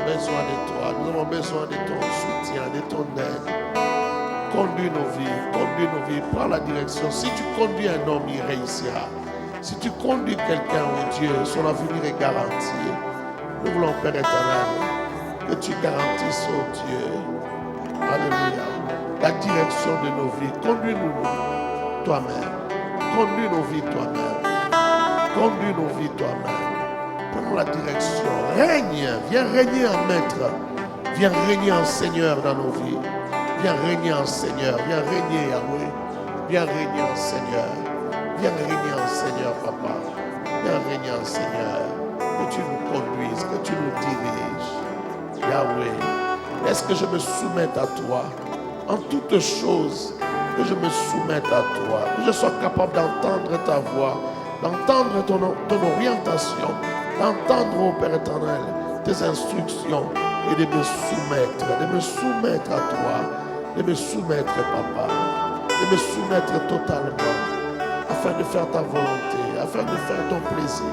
besoin de toi. Nous avons besoin de ton soutien, de ton aide. Conduis nos vies, prends la direction. Si tu conduis un homme, il réussira. Si tu conduis quelqu'un, oh Dieu, son avenir est garanti. Nous voulons, Père éternel, que tu garantisses, oh Dieu, alléluia, la direction de nos vies. Conduis-nous toi-même. Conduis nos vies toi-même. Conduis nos vies toi-même. Prends la direction. Règne. Viens régner en maître. Viens régner en Seigneur dans nos vies. Viens régner en Seigneur. Viens régner, Yahweh. Viens régner en Seigneur. Viens régner en Seigneur, Papa. Viens régner en Seigneur. Que tu nous conduises, que tu nous diriges. Yahweh, laisse que je me soumette à toi. En toutes choses, que je me soumette à toi. Que je sois capable d'entendre ta voix, d'entendre ton orientation, d'entendre, ô Père éternel, tes instructions et de me soumettre à toi, de me soumettre, Papa, de me soumettre totalement, afin de faire ta volonté, afin de faire ton plaisir.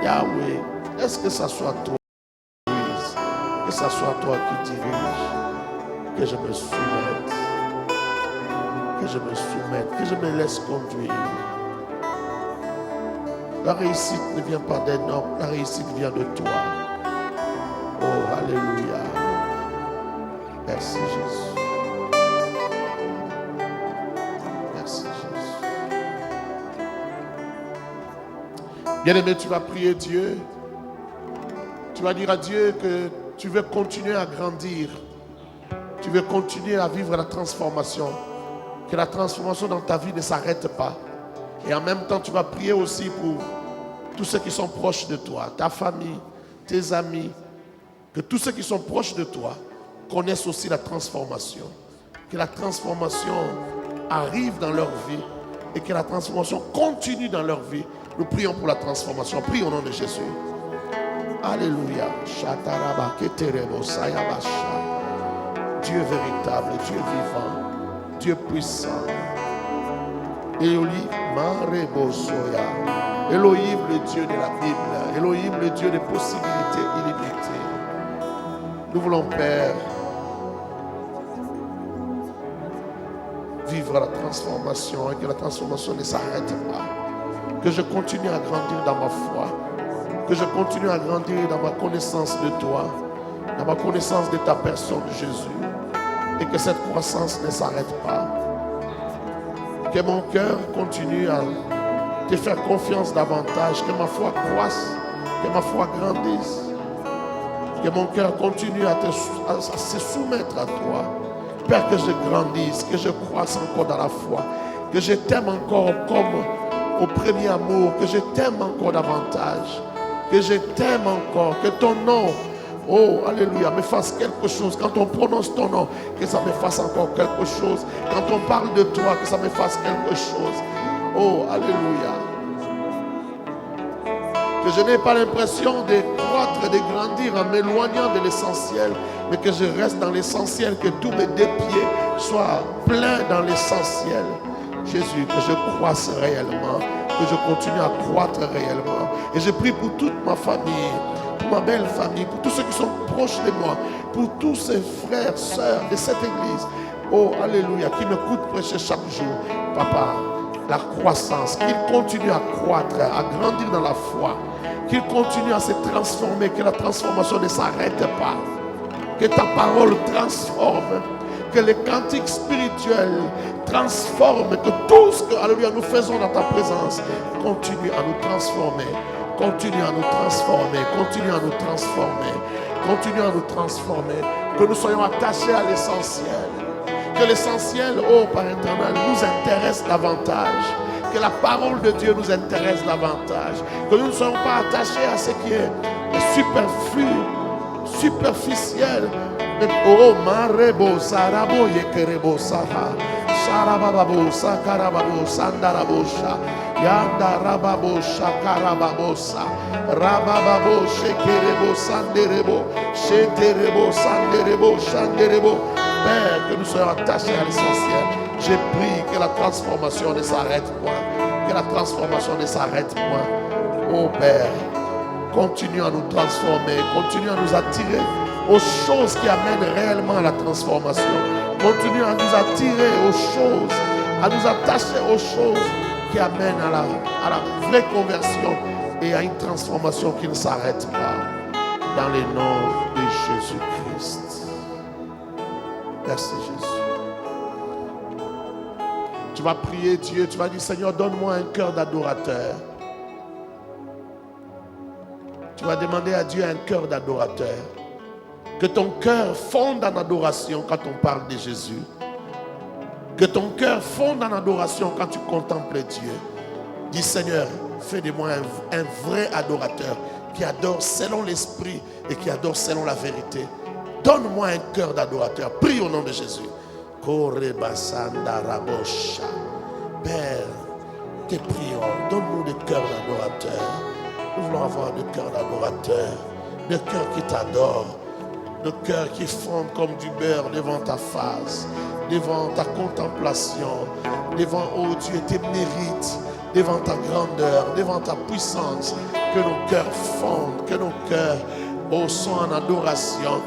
Yahweh, est-ce que ça soit toi qui dirige, que ça soit toi qui dirige, que je me soumette, que je me laisse conduire. La réussite ne vient pas d'un homme, la réussite vient de toi. Oh, alléluia. Merci Jésus. Merci Jésus. Bien-aimé, tu vas prier Dieu. Tu vas dire à Dieu que tu veux continuer à grandir. Tu veux continuer à vivre la transformation. Que la transformation dans ta vie ne s'arrête pas. Et en même temps, tu vas prier aussi pour tous ceux qui sont proches de toi, ta famille, tes amis. Que tous ceux qui sont proches de toi connaissent aussi la transformation. Que la transformation arrive dans leur vie et que la transformation continue dans leur vie. Nous prions pour la transformation. Prie au nom de Jésus. Alléluia. Dieu véritable, Dieu vivant, Dieu puissant. Elohim, Elohim, le Dieu de la Bible. Elohim, le Dieu des possibilités illimitées. Nous voulons, Père, vivre la transformation et que la transformation ne s'arrête pas. Que je continue à grandir dans ma foi. Que je continue à grandir dans ma connaissance de toi, dans ma connaissance de ta personne, Jésus. Et que cette croissance ne s'arrête pas. Que mon cœur continue à te faire confiance davantage. Que ma foi croisse. Que ma foi grandisse. Que mon cœur continue à se soumettre à toi. Père, que je grandisse. Que je croisse encore dans la foi. Que je t'aime encore comme au premier amour. Que je t'aime encore davantage. Que je t'aime encore. Que ton nom, oh, alléluia, me fasse quelque chose. Quand on prononce ton nom, que ça me fasse encore quelque chose. Quand on parle de toi, que ça me fasse quelque chose. Oh, alléluia. Que je n'ai pas l'impression de croître et de grandir en m'éloignant de l'essentiel, mais que je reste dans l'essentiel, que tous mes deux pieds soient pleins dans l'essentiel. Jésus, que je croisse réellement, que je continue à croître réellement. Et je prie pour toute ma famille, pour ma belle famille, pour tous ceux qui sont proches de moi, pour tous ces frères, sœurs de cette église. Oh, alléluia, qui m'écoutent prêcher chaque jour. Papa, la croissance, qu'ils continuent à croître, à grandir dans la foi, qu'ils continuent à se transformer, que la transformation ne s'arrête pas, que ta parole transforme, que les cantiques spirituels transforment, que tout ce que, alléluia, nous faisons dans ta présence continue à nous transformer, continue à nous transformer, continue à nous transformer, continue à nous transformer, que nous soyons attachés à l'essentiel, que l'essentiel, oh Père éternel, nous intéresse davantage, que la parole de Dieu nous intéresse davantage, que nous ne soyons pas attachés à ce qui est superflu, superficiel. Oh, marebo, sarabo, yekerebo, saha, sarababo, sakarababo, sandarabosha, yandarababo, shakarababosa, rabababo, shekerebo, sanderebo, sheterebo, sanderebo, shanderebo. Père, que nous soyons attachés à l'essentiel. Je prie que la transformation ne s'arrête point. Que la transformation ne s'arrête point. Oh Père, Continue à nous transformer, continue à nous attirer aux choses qui amènent réellement à la transformation. Continue à nous attirer aux choses, à nous attacher aux choses qui amènent à la vraie conversion et à une transformation qui ne s'arrête pas. Dans les noms de Jésus-Christ. Merci Jésus. Tu vas prier Dieu, tu vas dire Seigneur, donne-moi un cœur d'adorateur. Tu vas demander à Dieu un cœur d'adorateur. Que ton cœur fonde en adoration quand on parle de Jésus. Que ton cœur fonde en adoration quand tu contemples Dieu. Dis Seigneur, fais de moi un vrai adorateur qui adore selon l'esprit et qui adore selon la vérité. Donne-moi un cœur d'adorateur. Prie au nom de Jésus. Père, te prions, donne-nous des cœurs d'adorateurs. Nous voulons avoir des cœurs d'adorateurs, des cœurs qui t'adorent, des cœurs qui fondent comme du beurre devant ta face, devant ta contemplation, devant, oh Dieu, tes mérites, devant ta grandeur, devant ta puissance. Que nos cœurs fondent, que nos cœurs, oh, sont en adoration.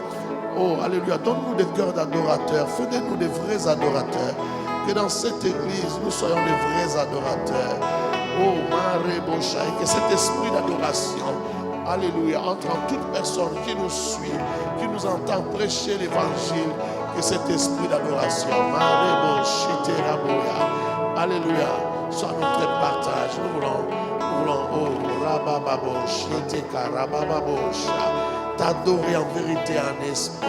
Oh, alléluia, donne-nous des cœurs d'adorateurs, fais-nous des vrais adorateurs. Que dans cette église, nous soyons des vrais adorateurs. Oh, Maré-Bocha, et que cet esprit d'adoration, alléluia, entre en toute personne qui nous suit, qui nous entend prêcher l'évangile, que cet esprit d'adoration, alléluia, soit notre partage. Nous voulons, oh, Rabababosh, t'adorer en vérité, en esprit.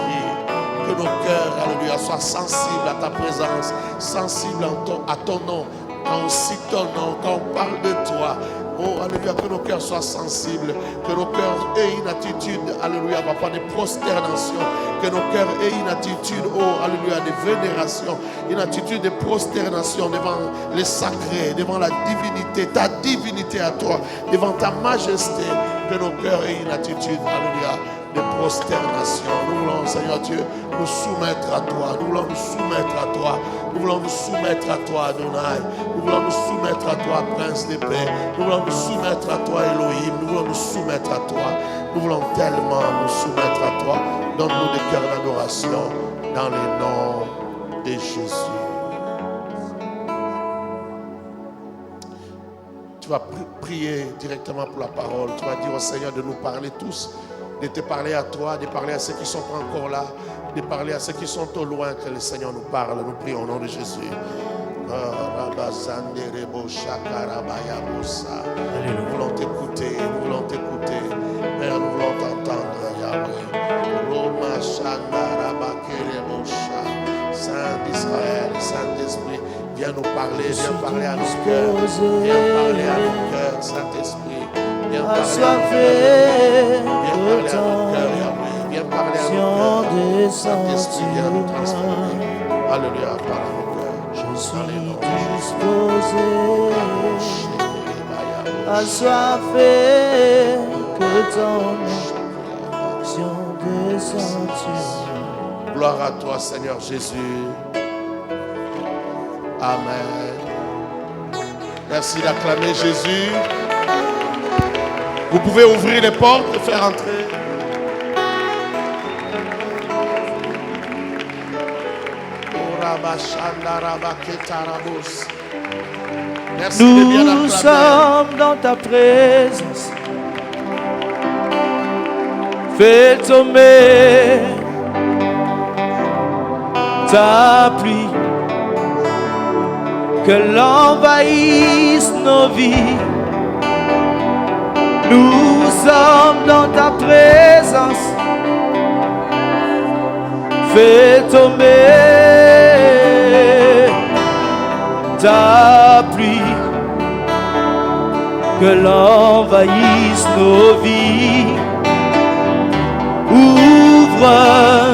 Que nos cœurs, alléluia, soient sensibles à ta présence, sensibles à ton nom. Quand on cite ton nom, quand on parle de toi, oh, alléluia, que nos cœurs soient sensibles, que nos cœurs aient une attitude, alléluia, papa, de prosternation, que nos cœurs aient une attitude, oh, alléluia, de vénération, une attitude de prosternation devant les sacrés, devant la divinité, ta divinité à toi, devant ta majesté, que nos cœurs aient une attitude, alléluia, de prosternation. Nous voulons, Seigneur Dieu, nous soumettre à toi. Nous voulons nous soumettre à toi. Nous voulons nous soumettre à toi, Adonai. Nous voulons nous soumettre à toi, Prince de paix. Nous voulons nous soumettre à toi, Elohim. Nous voulons nous soumettre à toi. Nous voulons tellement nous soumettre à toi. Donne-nous des cœurs d'adoration dans le nom de Jésus. Tu vas prier directement pour la parole. Tu vas dire au Seigneur de nous parler tous, de te parler à toi, de parler à ceux qui ne sont pas encore là, de parler à ceux qui sont au loin, que le Seigneur nous parle. Nous prions au nom de Jésus. Nous voulons t'écouter, nous voulons t'écouter. Père, nous voulons t'entendre, Yahweh. Saint d'Israël, Saint-Esprit, viens nous parler, viens parler à nos cœurs, viens parler à nos cœurs, Saint-Esprit. Viens parler à nos cœurs, Yahweh. Viens parler à nos cœurs. Saint-Esprit, viens nous transformer. Alléluia, parle à nos cœurs. Je suis disposé, assoiffé, que ton action descende. Gloire à toi, Seigneur Jésus. Amen. Merci d'acclamer Jésus. Vous pouvez ouvrir les portes et faire entrer. Merci de bien acclamer. Nous sommes dans ta présence. Fais tomber ta pluie, que l'envahisse nos vies. Nous sommes dans ta présence. Fais tomber ta pluie, que l'envahisse nos vies. Ouvre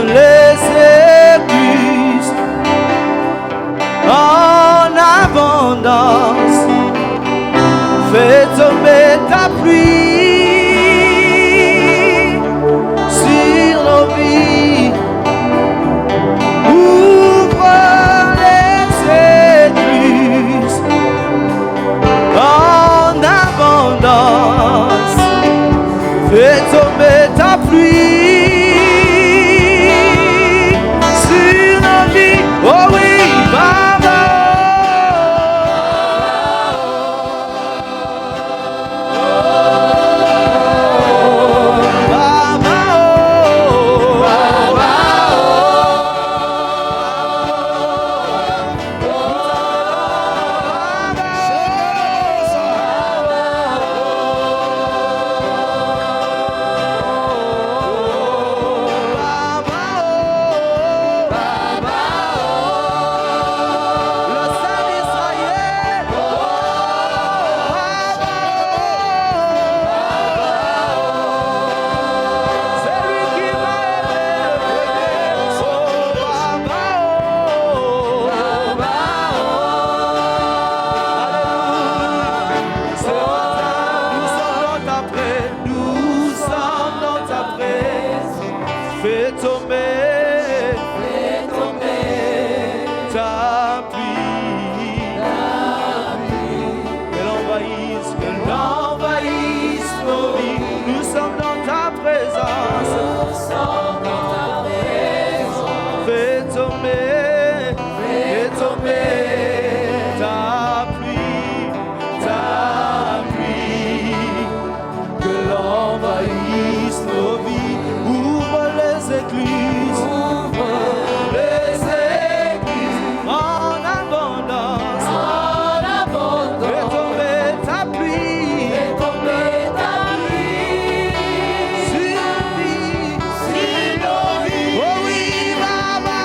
les écluses en abondance. Fais tomber ta pluie sur nos vies. Ouvre les écluses en abondance. tomber ta pluie sur nos vies. Oh oui, Baba. Fais tomber ta pluie, qu'elle envahisse nos vies. Nous sommes dans ta présence. Fais tomber ta pluie, que l'envahisse nos vies. Ouvre les églises en abondance. Fais tomber ta pluie sur nos vies. Oh oui, Baba.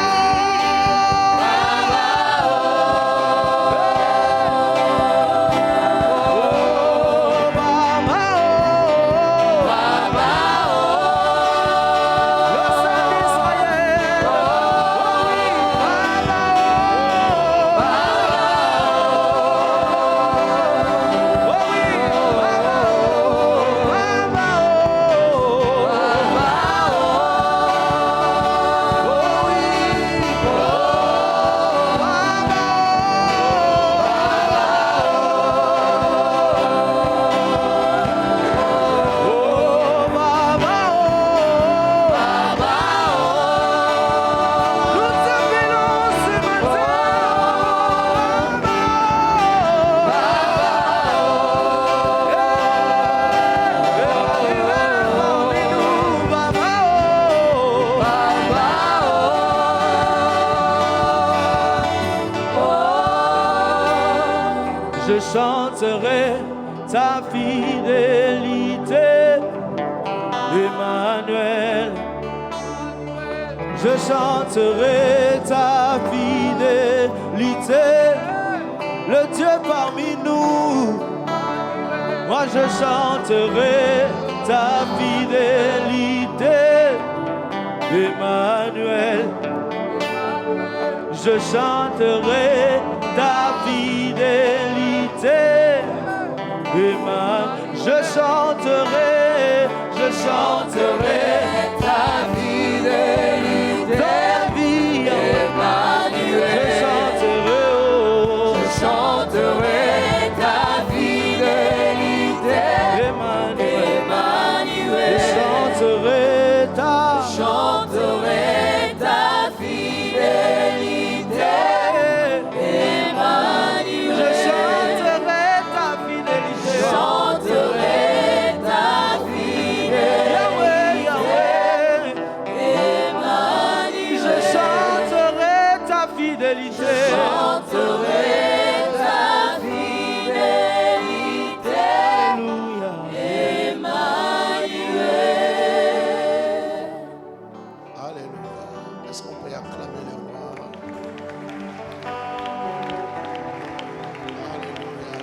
Je chanterai ta fidélité, Emmanuel. Je chanterai ta fidélité, le Dieu parmi nous. Moi je chanterai ta fidélité, Emmanuel. Je chanterai ta fidélité, Emmanuel. Je chanterai ta fidélité, ta vie, Emmanuel. Je chanterai ta fidélité, Emmanuel. Je chanterai ta fidélité, Emmanuel. Je chanterai ta fidélité, Yahweh, Emmanuel. Je chanterai ta fidélité, Alléluia, Alléluia. Est-ce qu'on peut acclamer le roi? Alléluia.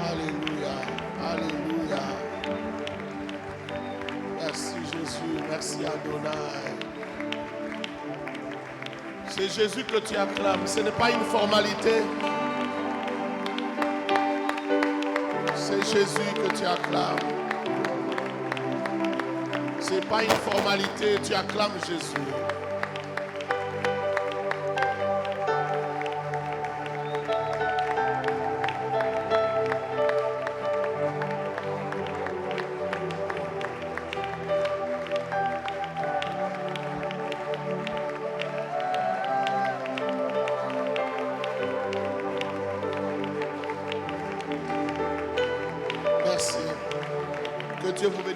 Alléluia. Alléluia. Merci Jésus. Merci Adonai. C'est Jésus que tu acclames. Ce n'est pas une formalité. C'est Jésus que tu acclames. Ce n'est pas une formalité. Tu acclames Jésus.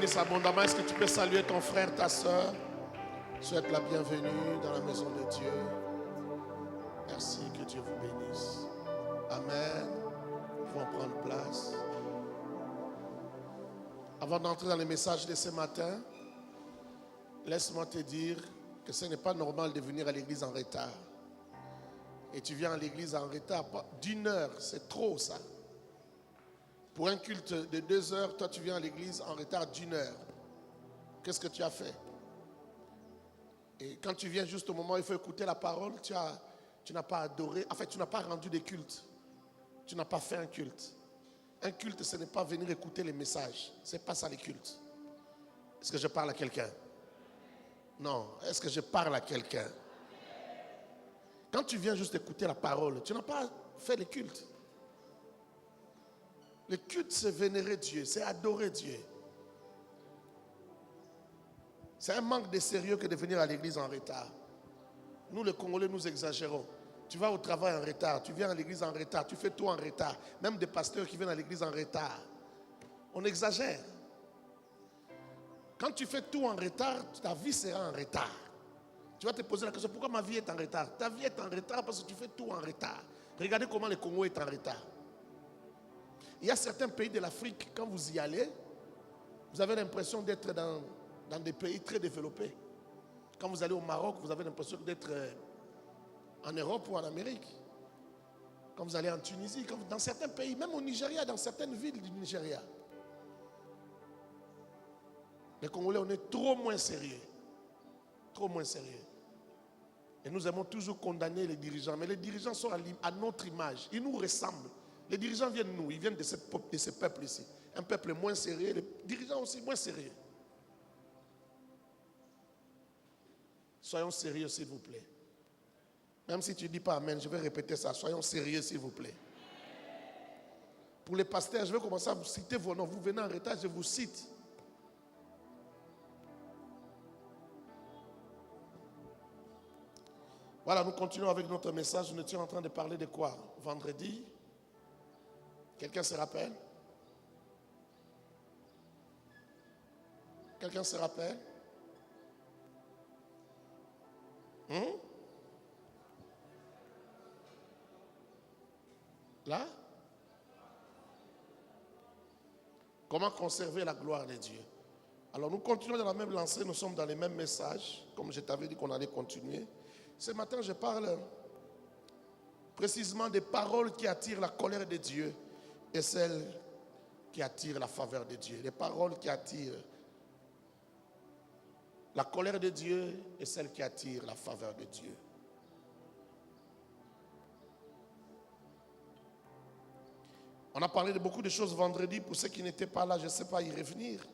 bénisse abondamment. Est-ce que tu peux saluer ton frère, ta soeur? Souhaite la bienvenue dans la maison de Dieu. Merci, que Dieu vous bénisse. Amen. Nous pouvons prendre place. Avant d'entrer dans les messages de ce matin, laisse-moi te dire que ce n'est pas normal de venir à l'église en retard. Et tu viens à l'église en retard d'une heure, c'est trop ça. Pour un culte de 2 heures, toi tu viens à l'église en retard d'1 heure. Qu'est-ce que tu as fait? Et quand tu viens juste au moment où il faut écouter la parole, tu n'as pas adoré, en fait tu n'as pas rendu des cultes. Tu n'as pas fait un culte. Un culte, ce n'est pas venir écouter les messages. Ce n'est pas ça les cultes. Est-ce que je parle à quelqu'un? Non. Est-ce que je parle à quelqu'un? Quand tu viens juste écouter la parole, tu n'as pas fait les cultes. Le culte, c'est vénérer Dieu, c'est adorer Dieu. C'est un manque de sérieux que de venir à l'église en retard. Nous, les Congolais, nous exagérons. Tu vas au travail en retard, tu viens à l'église en retard, tu fais tout en retard. Même des pasteurs qui viennent à l'église en retard. On exagère. Quand tu fais tout en retard, ta vie sera en retard. Tu vas te poser la question, pourquoi ma vie est en retard? Ta vie est en retard parce que tu fais tout en retard. Regardez comment le Congo est en retard. Il y a certains pays de l'Afrique, quand vous y allez, vous avez l'impression d'être dans des pays très développés. Quand vous allez au Maroc, vous avez l'impression d'être en Europe ou en Amérique. Quand vous allez en Tunisie, dans certains pays, même au Nigeria, dans certaines villes du Nigeria. Les Congolais, on est trop moins sérieux. Trop moins sérieux. Et nous aimons toujours condamner les dirigeants. Mais les dirigeants sont à notre image. Ils nous ressemblent. Les dirigeants viennent de nous. Ils viennent de ce peuple ici. Un peuple moins sérieux. Les dirigeants aussi moins sérieux. Soyons sérieux, s'il vous plaît. Même si tu ne dis pas amen, je vais répéter ça. Soyons sérieux, s'il vous plaît. Pour les pasteurs, je vais commencer à vous citer vos noms. Vous venez en retard, je vous cite. Voilà, nous continuons avec notre message. Nous étions en train de parler de quoi? Vendredi. Quelqu'un se rappelle? Quelqu'un se rappelle? Là? Comment conserver la gloire de Dieu? Alors nous continuons dans la même lancée, nous sommes dans les mêmes messages, comme je t'avais dit qu'on allait continuer. Ce matin, je parle précisément des paroles qui attirent la colère de Dieu et celles qui attirent la faveur de Dieu. Les paroles qui attirent la colère de Dieu et celles qui attirent la faveur de Dieu. On a parlé de beaucoup de choses vendredi. Pour ceux qui n'étaient pas là, je ne sais pas y revenir.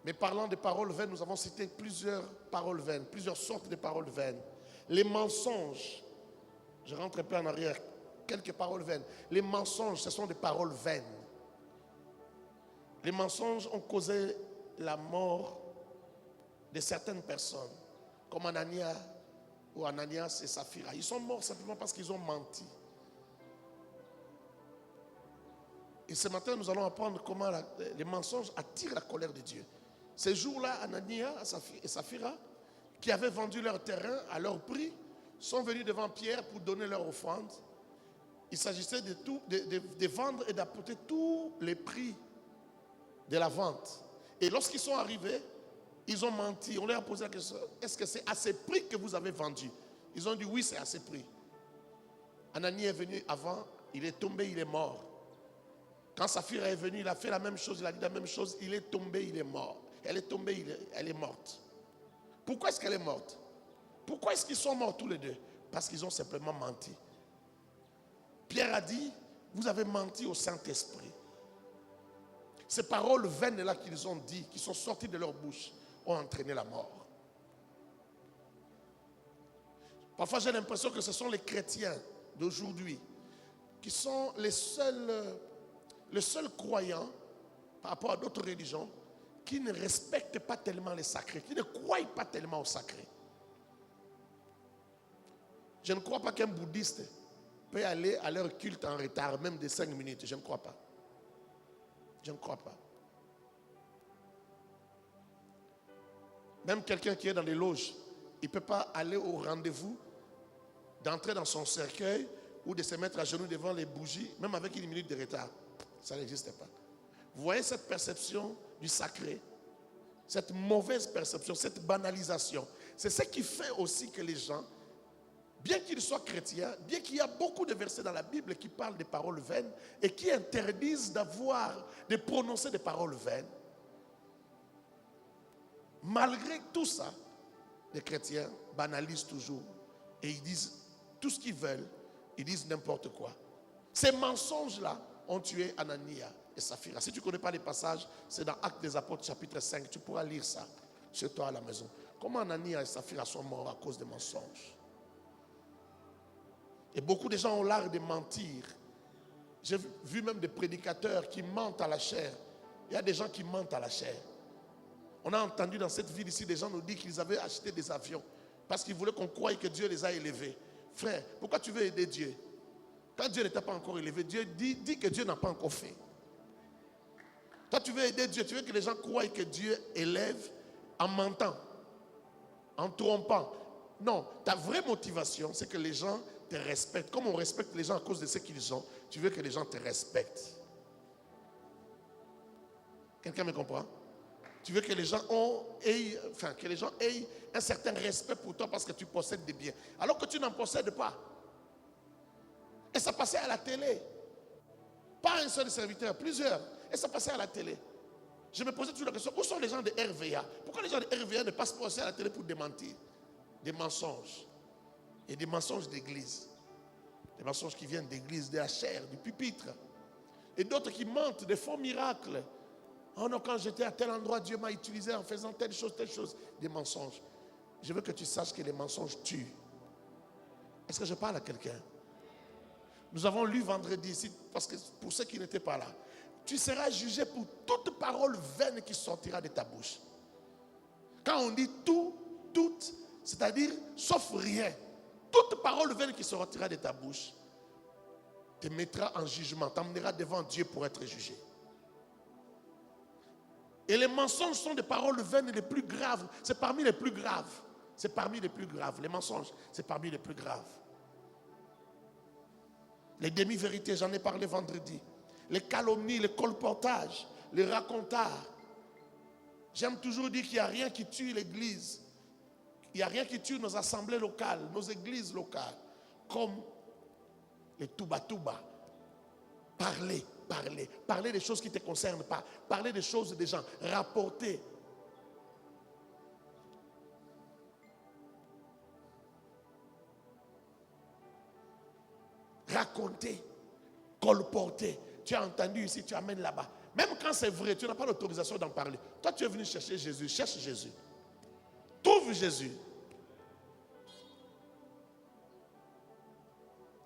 Mais parlant de paroles vaines, nous avons cité plusieurs paroles vaines, plusieurs sortes de paroles vaines. Les mensonges, je rentre un peu en arrière, quelques paroles vaines. Les mensonges, ce sont des paroles vaines. Les mensonges ont causé la mort de certaines personnes, comme Ananias et Saphira. Ils sont morts simplement parce qu'ils ont menti. Et ce matin, nous allons apprendre comment les mensonges attirent la colère de Dieu. Ces jours-là, Ananias et Saphira, qui avaient vendu leur terrain à leur prix, sont venus devant Pierre pour donner leur offrande. Il s'agissait de vendre et d'apporter tous les prix de la vente. Et lorsqu'ils sont arrivés, ils ont menti. On leur a posé la question, est-ce que c'est à ce prix que vous avez vendu? Ils ont dit oui, c'est à ce prix. Ananias est venu avant, il est tombé, il est mort. Quand Saphira est venue, il a fait la même chose, il a dit la même chose, il est tombé, il est mort. Elle est tombée, elle est morte. Pourquoi est-ce qu'elle est morte? Pourquoi est-ce qu'ils sont morts tous les deux? Parce qu'ils ont simplement menti. Pierre a dit, vous avez menti au Saint-Esprit. Ces paroles vaines-là qu'ils ont dit, qui sont sorties de leur bouche, ont entraîné la mort. Parfois j'ai l'impression que ce sont les chrétiens d'aujourd'hui qui sont les seuls croyants par rapport à d'autres religions qui ne respectent pas tellement les sacrés, qui ne croient pas tellement au sacré. Je ne crois pas qu'un bouddhiste peut aller à leur culte en retard, même de 5 minutes. Je ne crois pas. Je ne crois pas. Même quelqu'un qui est dans les loges, il ne peut pas aller au rendez-vous, d'entrer dans son cercueil ou de se mettre à genoux devant les bougies, même avec une minute de retard. Ça n'existe pas. Vous voyez cette perception du sacré, cette mauvaise perception, cette banalisation. C'est ce qui fait aussi que les gens, bien qu'ils soient chrétiens, bien qu'il y a beaucoup de versets dans la Bible qui parlent des paroles vaines et qui interdisent de prononcer des paroles vaines, malgré tout ça, les chrétiens banalisent toujours et ils disent tout ce qu'ils veulent, ils disent n'importe quoi. Ces mensonges-là ont tué Anania et Saphira. Si tu ne connais pas les passages, c'est dans Actes des Apôtres chapitre 5, tu pourras lire ça chez toi à la maison. Comment Anania et Saphira sont morts à cause des mensonges. Et beaucoup de gens ont l'art de mentir. J'ai vu même des prédicateurs qui mentent à la chair. Il y a des gens qui mentent à la chair. On a entendu dans cette ville ici, des gens nous disent qu'ils avaient acheté des avions parce qu'ils voulaient qu'on croie que Dieu les a élevés. Frère, pourquoi tu veux aider Dieu? Quand Dieu ne t'a pas encore élevé, Dieu dit que Dieu n'a pas encore fait. Toi, tu veux aider Dieu, tu veux que les gens croient que Dieu élève en mentant, en trompant. Non, ta vraie motivation, c'est que les gens te respectent. Comme on respecte les gens à cause de ce qu'ils ont, tu veux que les gens te respectent. Quelqu'un me comprend? Tu veux que les gens aient un certain respect pour toi parce que tu possèdes des biens. Alors que tu n'en possèdes pas. Et ça passait à la télé. Pas un seul serviteur, plusieurs. Et ça passait à la télé. Je me posais toujours la question, où sont les gens de RVA? Pourquoi les gens de RVA ne passent pas aussi à la télé pour démentir? Des mensonges. Et des mensonges d'église. Des mensonges qui viennent d'église, de la chair, du pupitre. Et d'autres qui mentent, des faux miracles. Oh non, quand j'étais à tel endroit, Dieu m'a utilisé en faisant telle chose. Des mensonges. Je veux que tu saches que les mensonges tuent. Est-ce que je parle à quelqu'un? Nous avons lu vendredi ici, parce que pour ceux qui n'étaient pas là, tu seras jugé pour toute parole vaine qui sortira de ta bouche. Quand on dit tout, c'est-à-dire sauf rien, toute parole vaine qui sortira de ta bouche te mettra en jugement, t'emmènera devant Dieu pour être jugé. Et les mensonges sont des paroles vaines les plus graves. C'est parmi les plus graves. C'est parmi les plus graves. Les mensonges, c'est parmi les plus graves. Les demi-vérités, j'en ai parlé vendredi. Les calomnies, les colportages, les racontards. J'aime toujours dire qu'il n'y a rien qui tue l'église. Il n'y a rien qui tue nos assemblées locales, nos églises locales. Comme les touba-touba. Parler des choses qui ne te concernent pas. Parler des choses des gens. Rapporter. Raconter. Colporter. Tu as entendu ici, tu amènes là-bas. Même quand c'est vrai, tu n'as pas l'autorisation d'en parler. Toi, tu es venu chercher Jésus. Cherche Jésus. Trouve Jésus.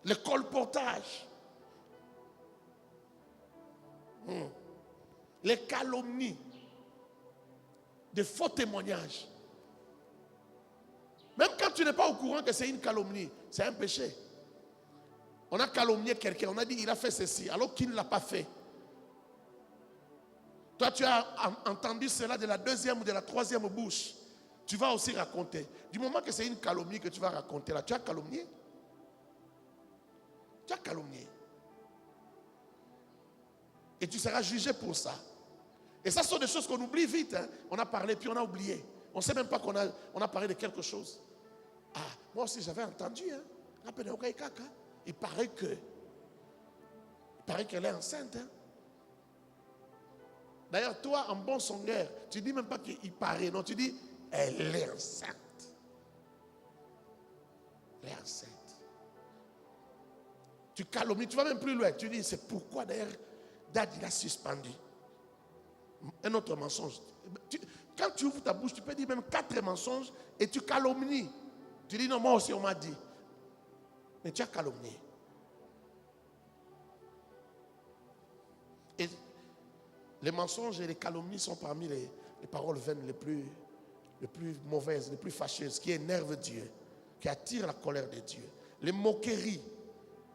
Le colportage. Les calomnies. Des faux témoignages. Même quand tu n'es pas au courant que c'est une calomnie, c'est un péché. On a calomnié quelqu'un, on a dit il a fait ceci, alors qu'il ne l'a pas fait. Toi, tu as entendu cela de la deuxième ou de la troisième bouche. Tu vas aussi raconter. Du moment que c'est une calomnie que tu vas raconter là, tu as calomnié. Tu as calomnié. Et tu seras jugé pour ça. Et ça, ce sont des choses qu'on oublie vite. Hein. On a parlé, puis on a oublié. On ne sait même pas qu'on a parlé de quelque chose. Ah, moi aussi, j'avais entendu. Hein. Il paraît qu'elle est enceinte. Hein. D'ailleurs, toi, en bon songeur, tu ne dis même pas qu'il paraît. Non, tu dis, elle est enceinte. Elle est enceinte. Tu calomnies, tu vas même plus loin. Tu dis, c'est pourquoi d'ailleurs, Dad, il a suspendu. Un autre mensonge. Quand tu ouvres ta bouche, tu peux dire même 4 mensonges et tu calomnies. Tu dis, non, moi aussi, on m'a dit. Mais tu as calomnié. Et les mensonges et les calomnies sont parmi les paroles vaines les plus mauvaises, les plus fâcheuses, qui énervent Dieu, qui attirent la colère de Dieu. Les moqueries.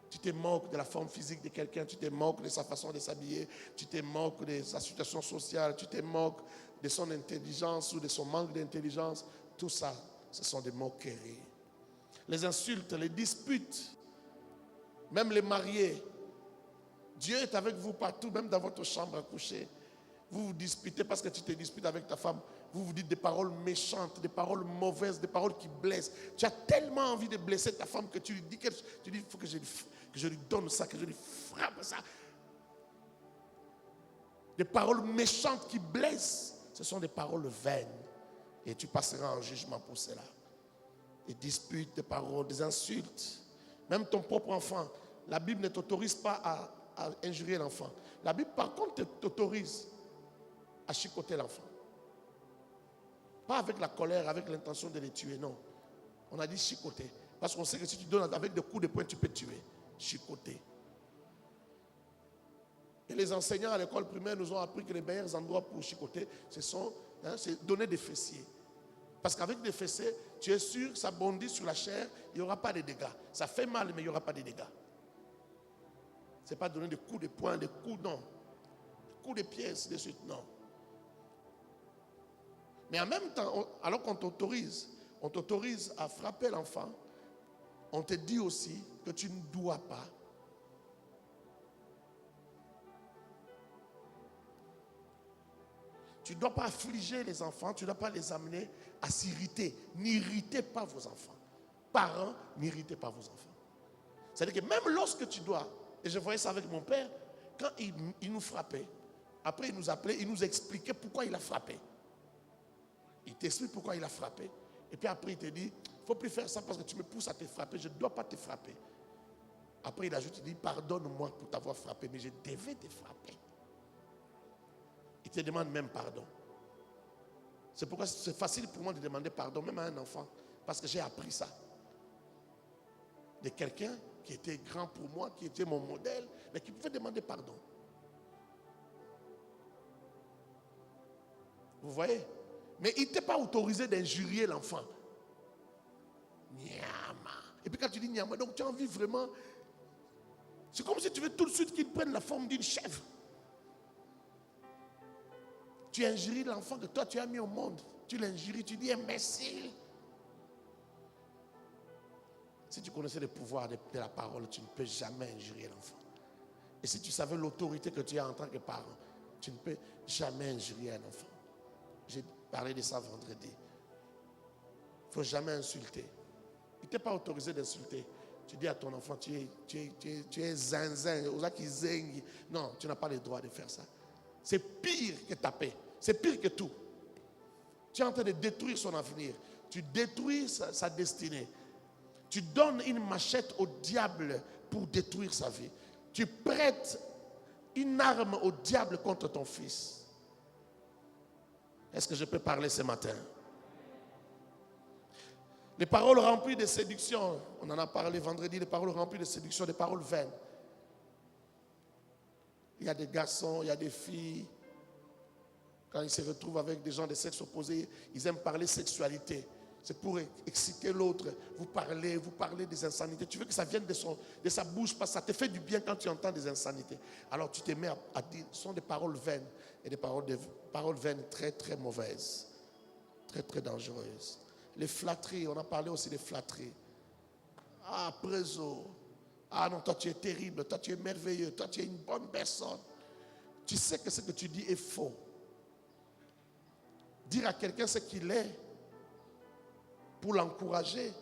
Tu te moques de la forme physique de quelqu'un, tu te moques de sa façon de s'habiller, tu te moques de sa situation sociale, tu te moques de son intelligence ou de son manque d'intelligence. Tout ça, ce sont des moqueries. Les insultes, les disputes, même les mariés. Dieu est avec vous partout, même dans votre chambre à coucher. Vous vous disputez parce que tu te disputes avec ta femme. Vous vous dites des paroles méchantes, des paroles mauvaises, des paroles qui blessent. Tu as tellement envie de blesser ta femme que tu lui dis, il faut que je lui donne ça, que je lui frappe ça. Des paroles méchantes qui blessent, ce sont des paroles vaines. Et tu passeras en jugement pour cela. Des disputes, des paroles, des insultes. Même ton propre enfant, la Bible ne t'autorise pas à injurier l'enfant. La Bible, par contre, t'autorise à chicoter l'enfant. Pas avec la colère, avec l'intention de les tuer, non. On a dit chicoter. Parce qu'on sait que si tu donnes avec des coups de poing, tu peux tuer. Chicoter. Et les enseignants à l'école primaire nous ont appris que les meilleurs endroits pour chicoter, c'est donner des fessiers. Parce qu'avec des fessiers, tu es sûr, ça bondit sur la chair, il n'y aura pas de dégâts. Ça fait mal, mais il n'y aura pas de dégâts. Ce n'est pas donner des coups de poing, des coups, non. Des coups de pied, ainsi de suite, non. Mais en même temps, alors qu'on t'autorise à frapper l'enfant, on te dit aussi que tu ne dois pas. Tu ne dois pas affliger les enfants, tu ne dois pas les amener à s'irriter. N'irritez pas vos enfants. Parents, n'irritez pas vos enfants. C'est-à-dire que même lorsque tu dois, et je voyais ça avec mon père, quand il nous frappait, après il nous appelait, il nous expliquait pourquoi il a frappé. Il t'explique pourquoi il a frappé. Et puis après il te dit, il ne faut plus faire ça parce que tu me pousses à te frapper, je ne dois pas te frapper. Après il ajoute, il dit, pardonne-moi pour t'avoir frappé, mais je devais te frapper. Il te demande même pardon. C'est pourquoi c'est facile pour moi de demander pardon, même à un enfant, parce que j'ai appris ça. De quelqu'un qui était grand pour moi, qui était mon modèle, mais qui pouvait demander pardon. Vous voyez? Mais il n'était pas autorisé d'injurier l'enfant. Nyama. Et puis quand tu dis nyama, donc tu as envie vraiment. C'est comme si tu veux tout de suite qu'il prenne la forme d'une chèvre. Tu injuries l'enfant que toi tu as mis au monde. Tu l'injuries, tu dis imbécile. Si tu connaissais le pouvoir de la parole, tu ne peux jamais injurier l'enfant. Et si tu savais l'autorité que tu as en tant que parent, tu ne peux jamais injurier un enfant. J'ai parlé de ça vendredi. Il ne faut jamais insulter. Il ne t'est pas autorisé d'insulter. Tu dis à ton enfant, tu es zinzin, non, tu n'as pas le droit de faire ça. C'est pire que taper. C'est pire que tout. Tu es en train de détruire son avenir. Tu détruis sa destinée. Tu donnes une machette au diable pour détruire sa vie. Tu prêtes une arme au diable contre ton fils. Est-ce que je peux parler ce matin? Les paroles remplies de séduction, on en a parlé vendredi, les paroles remplies de séduction, des paroles vaines. Il y a des garçons, il y a des filles. Quand ils se retrouvent avec des gens de sexe opposé, ils aiment parler sexualité. C'est pour exciter l'autre. Vous parlez des insanités. Tu veux que ça vienne de sa bouche parce que ça te fait du bien quand tu entends des insanités. Alors tu te mets à dire, ce sont des paroles vaines. Et des paroles vaines très très mauvaises. Très très dangereuses. Les flatteries, on a parlé aussi des flatteries. Ah, préso. Ah non, toi tu es terrible, toi tu es merveilleux, toi tu es une bonne personne. Tu sais que ce que tu dis est faux. Dire à quelqu'un ce qu'il est pour l'encourager,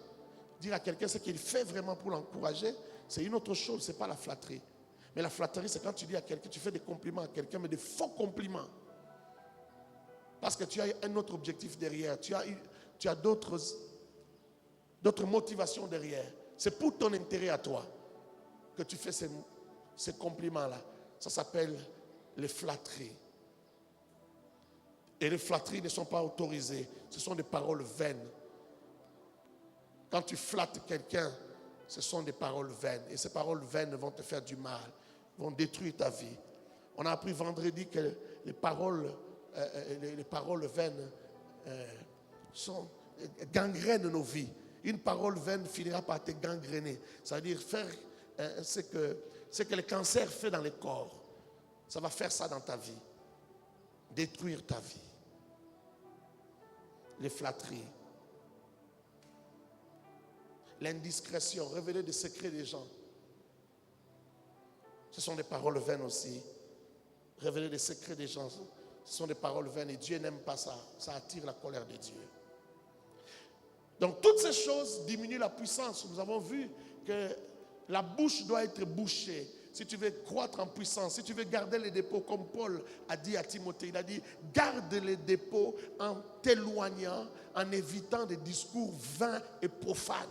dire à quelqu'un ce qu'il fait vraiment pour l'encourager, c'est une autre chose, ce n'est pas la flatterie. Mais la flatterie, c'est quand tu dis à quelqu'un, tu fais des compliments à quelqu'un, mais des faux compliments. Parce que tu as un autre objectif derrière, tu as d'autres motivations derrière. C'est pour ton intérêt à toi que tu fais ces compliments-là. Ça s'appelle les flatteries. Et les flatteries ne sont pas autorisées. Ce sont des paroles vaines. Quand tu flattes quelqu'un, ce sont des paroles vaines. Et ces paroles vaines vont te faire du mal, vont détruire ta vie. On a appris vendredi que les paroles vaines gangrènent nos vies. Une parole vaine finira par te gangréner. C'est-à-dire faire ce que le cancer fait dans le corps. Ça va faire ça dans ta vie. Détruire ta vie. Les flatteries. L'indiscrétion, révéler des secrets des gens. Ce sont des paroles vaines aussi. Révéler des secrets des gens, ce sont des paroles vaines et Dieu n'aime pas ça. Ça attire la colère de Dieu. Donc toutes ces choses diminuent la puissance. Nous avons vu que la bouche doit être bouchée. Si tu veux croître en puissance, si tu veux garder les dépôts, comme Paul a dit à Timothée, il a dit, garde les dépôts en t'éloignant, en évitant des discours vains et profanes.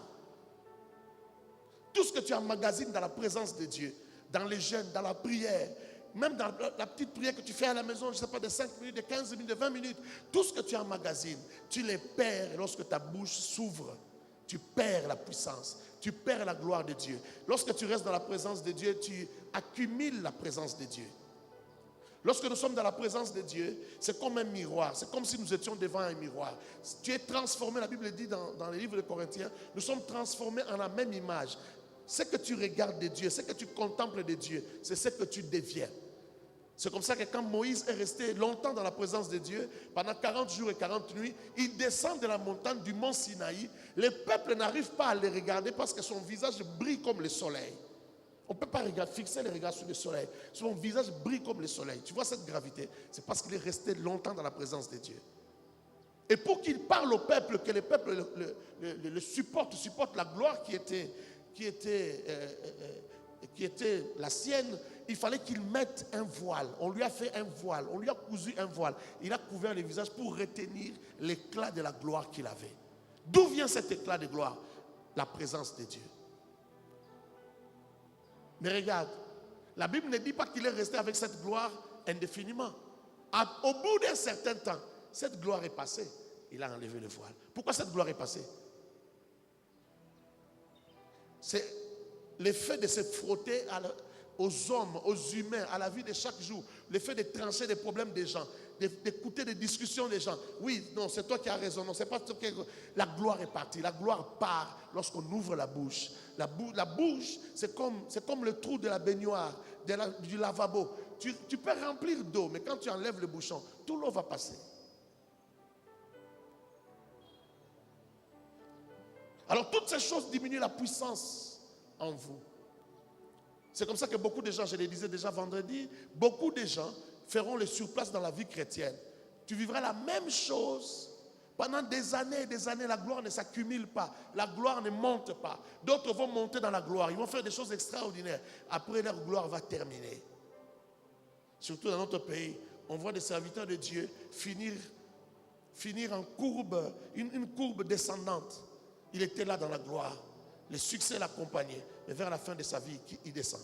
Tout ce que tu emmagasines dans la présence de Dieu, dans les jeûnes, dans la prière, même dans la petite prière que tu fais à la maison, je ne sais pas, de 5 minutes, de 15 minutes, de 20 minutes, tout ce que tu emmagasines, tu les perds. Et lorsque ta bouche s'ouvre, tu perds la puissance, tu perds la gloire de Dieu. Lorsque tu restes dans la présence de Dieu, tu accumules la présence de Dieu. Lorsque nous sommes dans la présence de Dieu, c'est comme un miroir. C'est comme si nous étions devant un miroir. Tu es transformé, la Bible dit dans les livres de Corinthiens, nous sommes transformés en la même image. Ce que tu regardes de Dieu, ce que tu contemples de Dieu, c'est ce que tu deviens. C'est comme ça que quand Moïse est resté longtemps dans la présence de Dieu, pendant 40 jours et 40 nuits, il descend de la montagne du mont Sinaï. Les peuples n'arrivent pas à le regarder parce que son visage brille comme le soleil. On ne peut pas fixer les regards sur le soleil. Son visage brille comme le soleil. Tu vois cette gravité? C'est parce qu'il est resté longtemps dans la présence de Dieu. Et pour qu'il parle au peuple, que le peuple le supporte la gloire qui était la sienne, il fallait qu'il mette un voile. On lui a fait un voile, on lui a cousu un voile. Il a couvert le visage pour retenir l'éclat de la gloire qu'il avait. D'où vient cet éclat de gloire? La présence de Dieu. Mais regarde, la Bible ne dit pas qu'il est resté avec cette gloire indéfiniment. Au bout d'un certain temps, cette gloire est passée. Il a enlevé le voile. Pourquoi cette gloire est passée? C'est l'effet de se frotter aux hommes, aux humains, à la vie de chaque jour. L'effet de trancher les problèmes des gens, d'écouter les discussions des gens. Oui, non, c'est toi qui as raison. Non, c'est pas toi qui as raison. La gloire est partie. La gloire part lorsqu'on ouvre la bouche. La bouche, c'est comme le trou de la baignoire, du lavabo. Tu peux remplir d'eau, mais quand tu enlèves le bouchon, tout l'eau va passer. Alors toutes ces choses diminuent la puissance en vous. C'est comme ça que beaucoup de gens, je le disais déjà vendredi, beaucoup de gens feront le surplace dans la vie chrétienne. Tu vivras la même chose pendant des années et des années. La gloire ne s'accumule pas, la gloire ne monte pas. D'autres vont monter dans la gloire, ils vont faire des choses extraordinaires. Après, leur gloire va terminer. Surtout dans notre pays, on voit des serviteurs de Dieu finir en courbe, une courbe descendante. Il était là dans la gloire. Le succès l'accompagnait. Mais vers la fin de sa vie, il descend.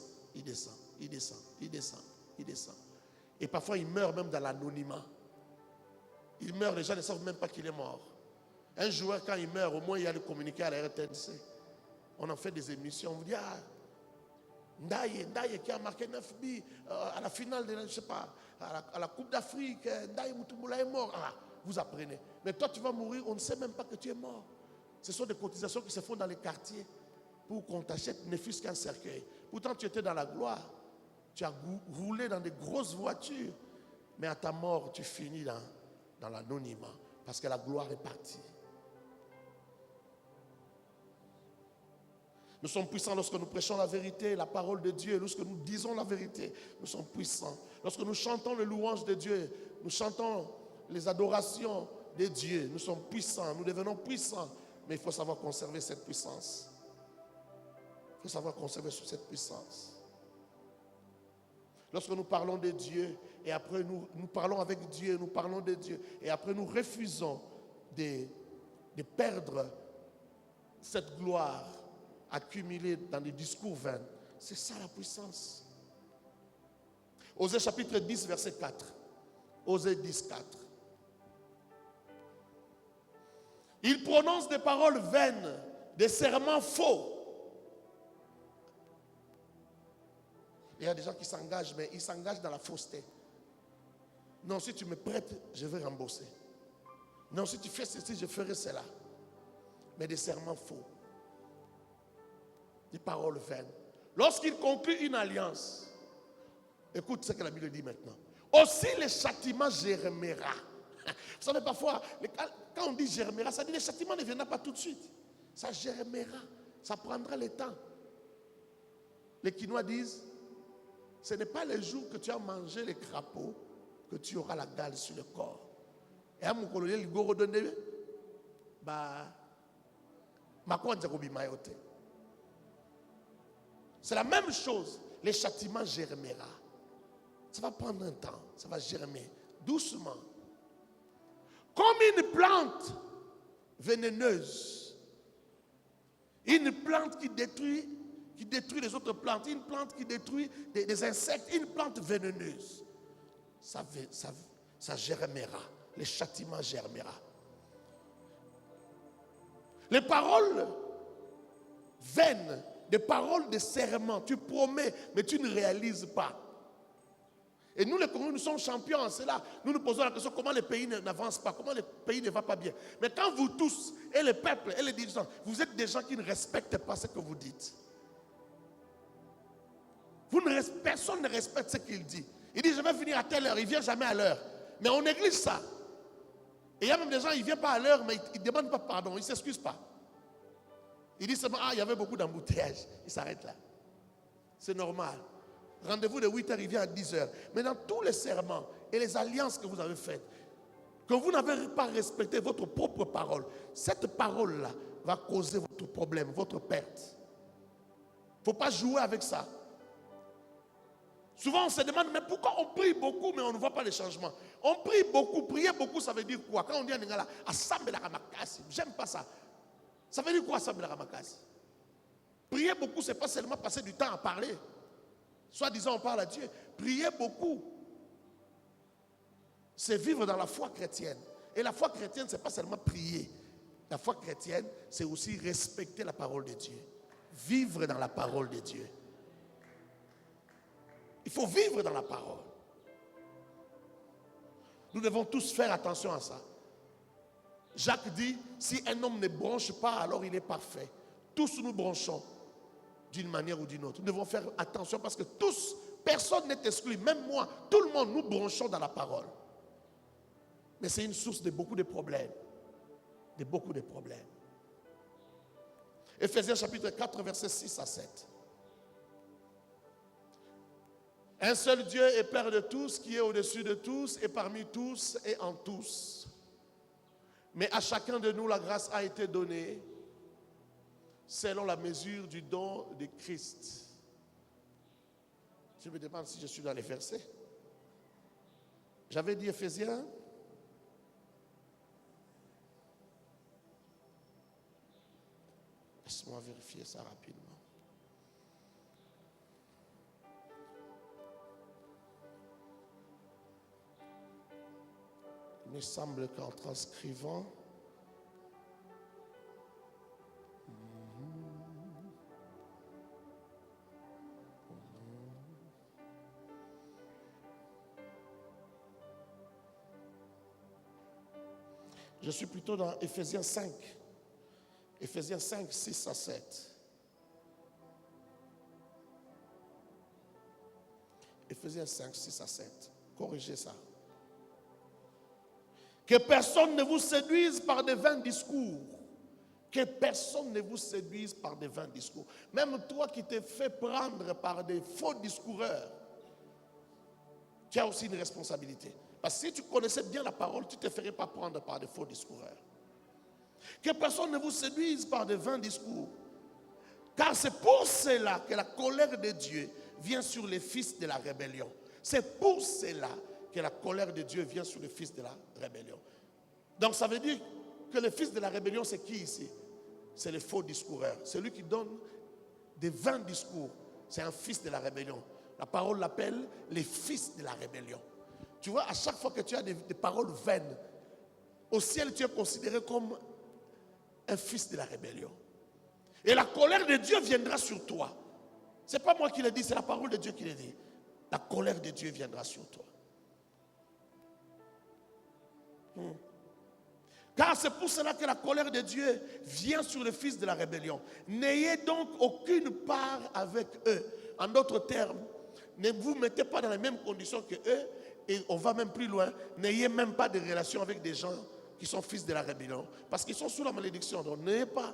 Et parfois, il meurt même dans l'anonymat. Il meurt, les gens ne savent même pas qu'il est mort. Un joueur, quand il meurt, au moins, il y a le communiqué à la RTNC. On en fait des émissions. On vous dit, Ndaye qui a marqué 9 buts à la finale de, je sais pas, à la Coupe d'Afrique. Ndaye Moutoumboula est mort. Vous apprenez. Mais toi, tu vas mourir, on ne sait même pas que tu es mort. Ce sont des cotisations qui se font dans les quartiers pour qu'on t'achète ne fût-ce qu'un cercueil. Pourtant, tu étais dans la gloire. Tu as roulé dans des grosses voitures. Mais à ta mort, tu finis dans l'anonymat. Parce que la gloire est partie. Nous sommes puissants lorsque nous prêchons la vérité, la parole de Dieu. Lorsque nous disons la vérité, nous sommes puissants. Lorsque nous chantons les louanges de Dieu, nous chantons les adorations de Dieu. Nous sommes puissants, nous devenons puissants. Mais il faut savoir conserver cette puissance. Il faut savoir conserver cette puissance. Lorsque nous parlons de Dieu, et après nous parlons avec Dieu, nous parlons de Dieu, et après nous refusons de perdre cette gloire accumulée dans des discours vains, c'est ça la puissance. Osée chapitre 10, verset 4. Osée 10, 4. Il prononce des paroles vaines, des serments faux. Il y a des gens qui s'engagent, mais ils s'engagent dans la fausseté. Non, si tu me prêtes, je vais rembourser. Non, si tu fais ceci, je ferai cela. Mais des serments faux. Des paroles vaines. lorsqu'il conclut une alliance, écoute ce que la Bible dit maintenant. Aussi le châtiment germera. Vous savez, parfois, quand on dit germera, ça dit le châtiment ne viendra pas tout de suite. Ça germera. Ça prendra le temps. Les Quinois disent, ce n'est pas le jour que tu as mangé les crapauds que tu auras la gale sur le corps. Et à mon colonel, il go redonner, c'est la même chose. Les châtiments germera. Ça va prendre un temps. Ça va germer doucement. Comme une plante vénéneuse. Une plante qui détruit les autres plantes. Une plante qui détruit des insectes. Une plante vénéneuse. Ça germera. Les châtiments germera. Les paroles vaines, des paroles de serment, tu promets, mais tu ne réalises pas. Et nous, les Congolais, nous sommes champions en cela. Nous nous posons la question, comment le pays n'avance pas, comment le pays ne va pas bien. Mais quand vous tous, et le peuple, et les dirigeants, vous êtes des gens qui ne respectent pas ce que vous dites. Personne ne respecte ce qu'il dit. Il dit, je vais finir à telle heure, il ne vient jamais à l'heure. Mais on néglige ça. Et il y a même des gens, ils ne viennent pas à l'heure, mais ils ne demandent pas pardon, ils ne s'excusent pas. Ils disent seulement, il y avait beaucoup d'embouteillages. Ils s'arrêtent là. C'est normal. Rendez-vous de 8h, il vient à 10h. Mais dans tous les serments et les alliances que vous avez faites, que vous n'avez pas respecté votre propre parole, cette parole-là va causer votre problème, votre perte. Il ne faut pas jouer avec ça. Souvent, on se demande, mais pourquoi on prie beaucoup, mais on ne voit pas les changements? On prie beaucoup, prier beaucoup, ça veut dire quoi? Quand on dit à Ningala, Assemble la Ramakasi, j'aime pas ça. Ça veut dire quoi, Assemble la Ramakasi? Prier beaucoup, ce n'est pas seulement passer du temps à parler. Soit disant, on parle à Dieu. Prier beaucoup, c'est vivre dans la foi chrétienne. Et la foi chrétienne, ce n'est pas seulement prier. La foi chrétienne, c'est aussi respecter la parole de Dieu. Vivre dans la parole de Dieu. Il faut vivre dans la parole. Nous devons tous faire attention à ça. Jacques dit, si un homme ne bronche pas, alors il est parfait. Tous nous bronchons d'une manière ou d'une autre. Nous devons faire attention parce que tous, personne n'est exclu, même moi, tout le monde, nous bronchons dans la parole. Mais c'est une source de beaucoup de problèmes. De beaucoup de problèmes. Éphésiens chapitre 4, versets 6 à 7. Un seul Dieu est Père de tous, qui est au-dessus de tous, et parmi tous, et en tous. Mais à chacun de nous, la grâce a été donnée selon la mesure du don de Christ. Je me demande si je suis dans les versets. J'avais dit Éphésiens. Laisse-moi vérifier ça rapidement. Il me semble qu'en transcrivant, je suis plutôt dans Éphésiens 5. Éphésiens 5, 6 à 7. Éphésiens 5, 6 à 7. Corrigez ça. Que personne ne vous séduise par de vains discours. Que personne ne vous séduise par de vains discours. Même toi qui t'es fait prendre par des faux discoureurs, tu as aussi une responsabilité. Parce que si tu connaissais bien la parole, tu ne te ferais pas prendre par des faux discoureurs. Que personne ne vous séduise par de vains discours. Car c'est pour cela que la colère de Dieu vient sur les fils de la rébellion. C'est pour cela que la colère de Dieu vient sur les fils de la rébellion. Donc ça veut dire que le fils de la rébellion, c'est qui ici? C'est le faux discoureur. Celui qui donne des vains discours. C'est un fils de la rébellion. La parole l'appelle les fils de la rébellion. Tu vois, à chaque fois que tu as des paroles vaines, au ciel, tu es considéré comme un fils de la rébellion. Et la colère de Dieu viendra sur toi. Ce n'est pas moi qui le dis, c'est la parole de Dieu qui le dit. La colère de Dieu viendra sur toi. Car c'est pour cela que la colère de Dieu vient sur les fils de la rébellion. N'ayez donc aucune part avec eux. En d'autres termes, ne vous mettez pas dans les mêmes conditions que eux. Et on va même plus loin. N'ayez même pas de relation avec des gens qui sont fils de la rébellion. Parce qu'ils sont sous la malédiction. Donc n'ayez pas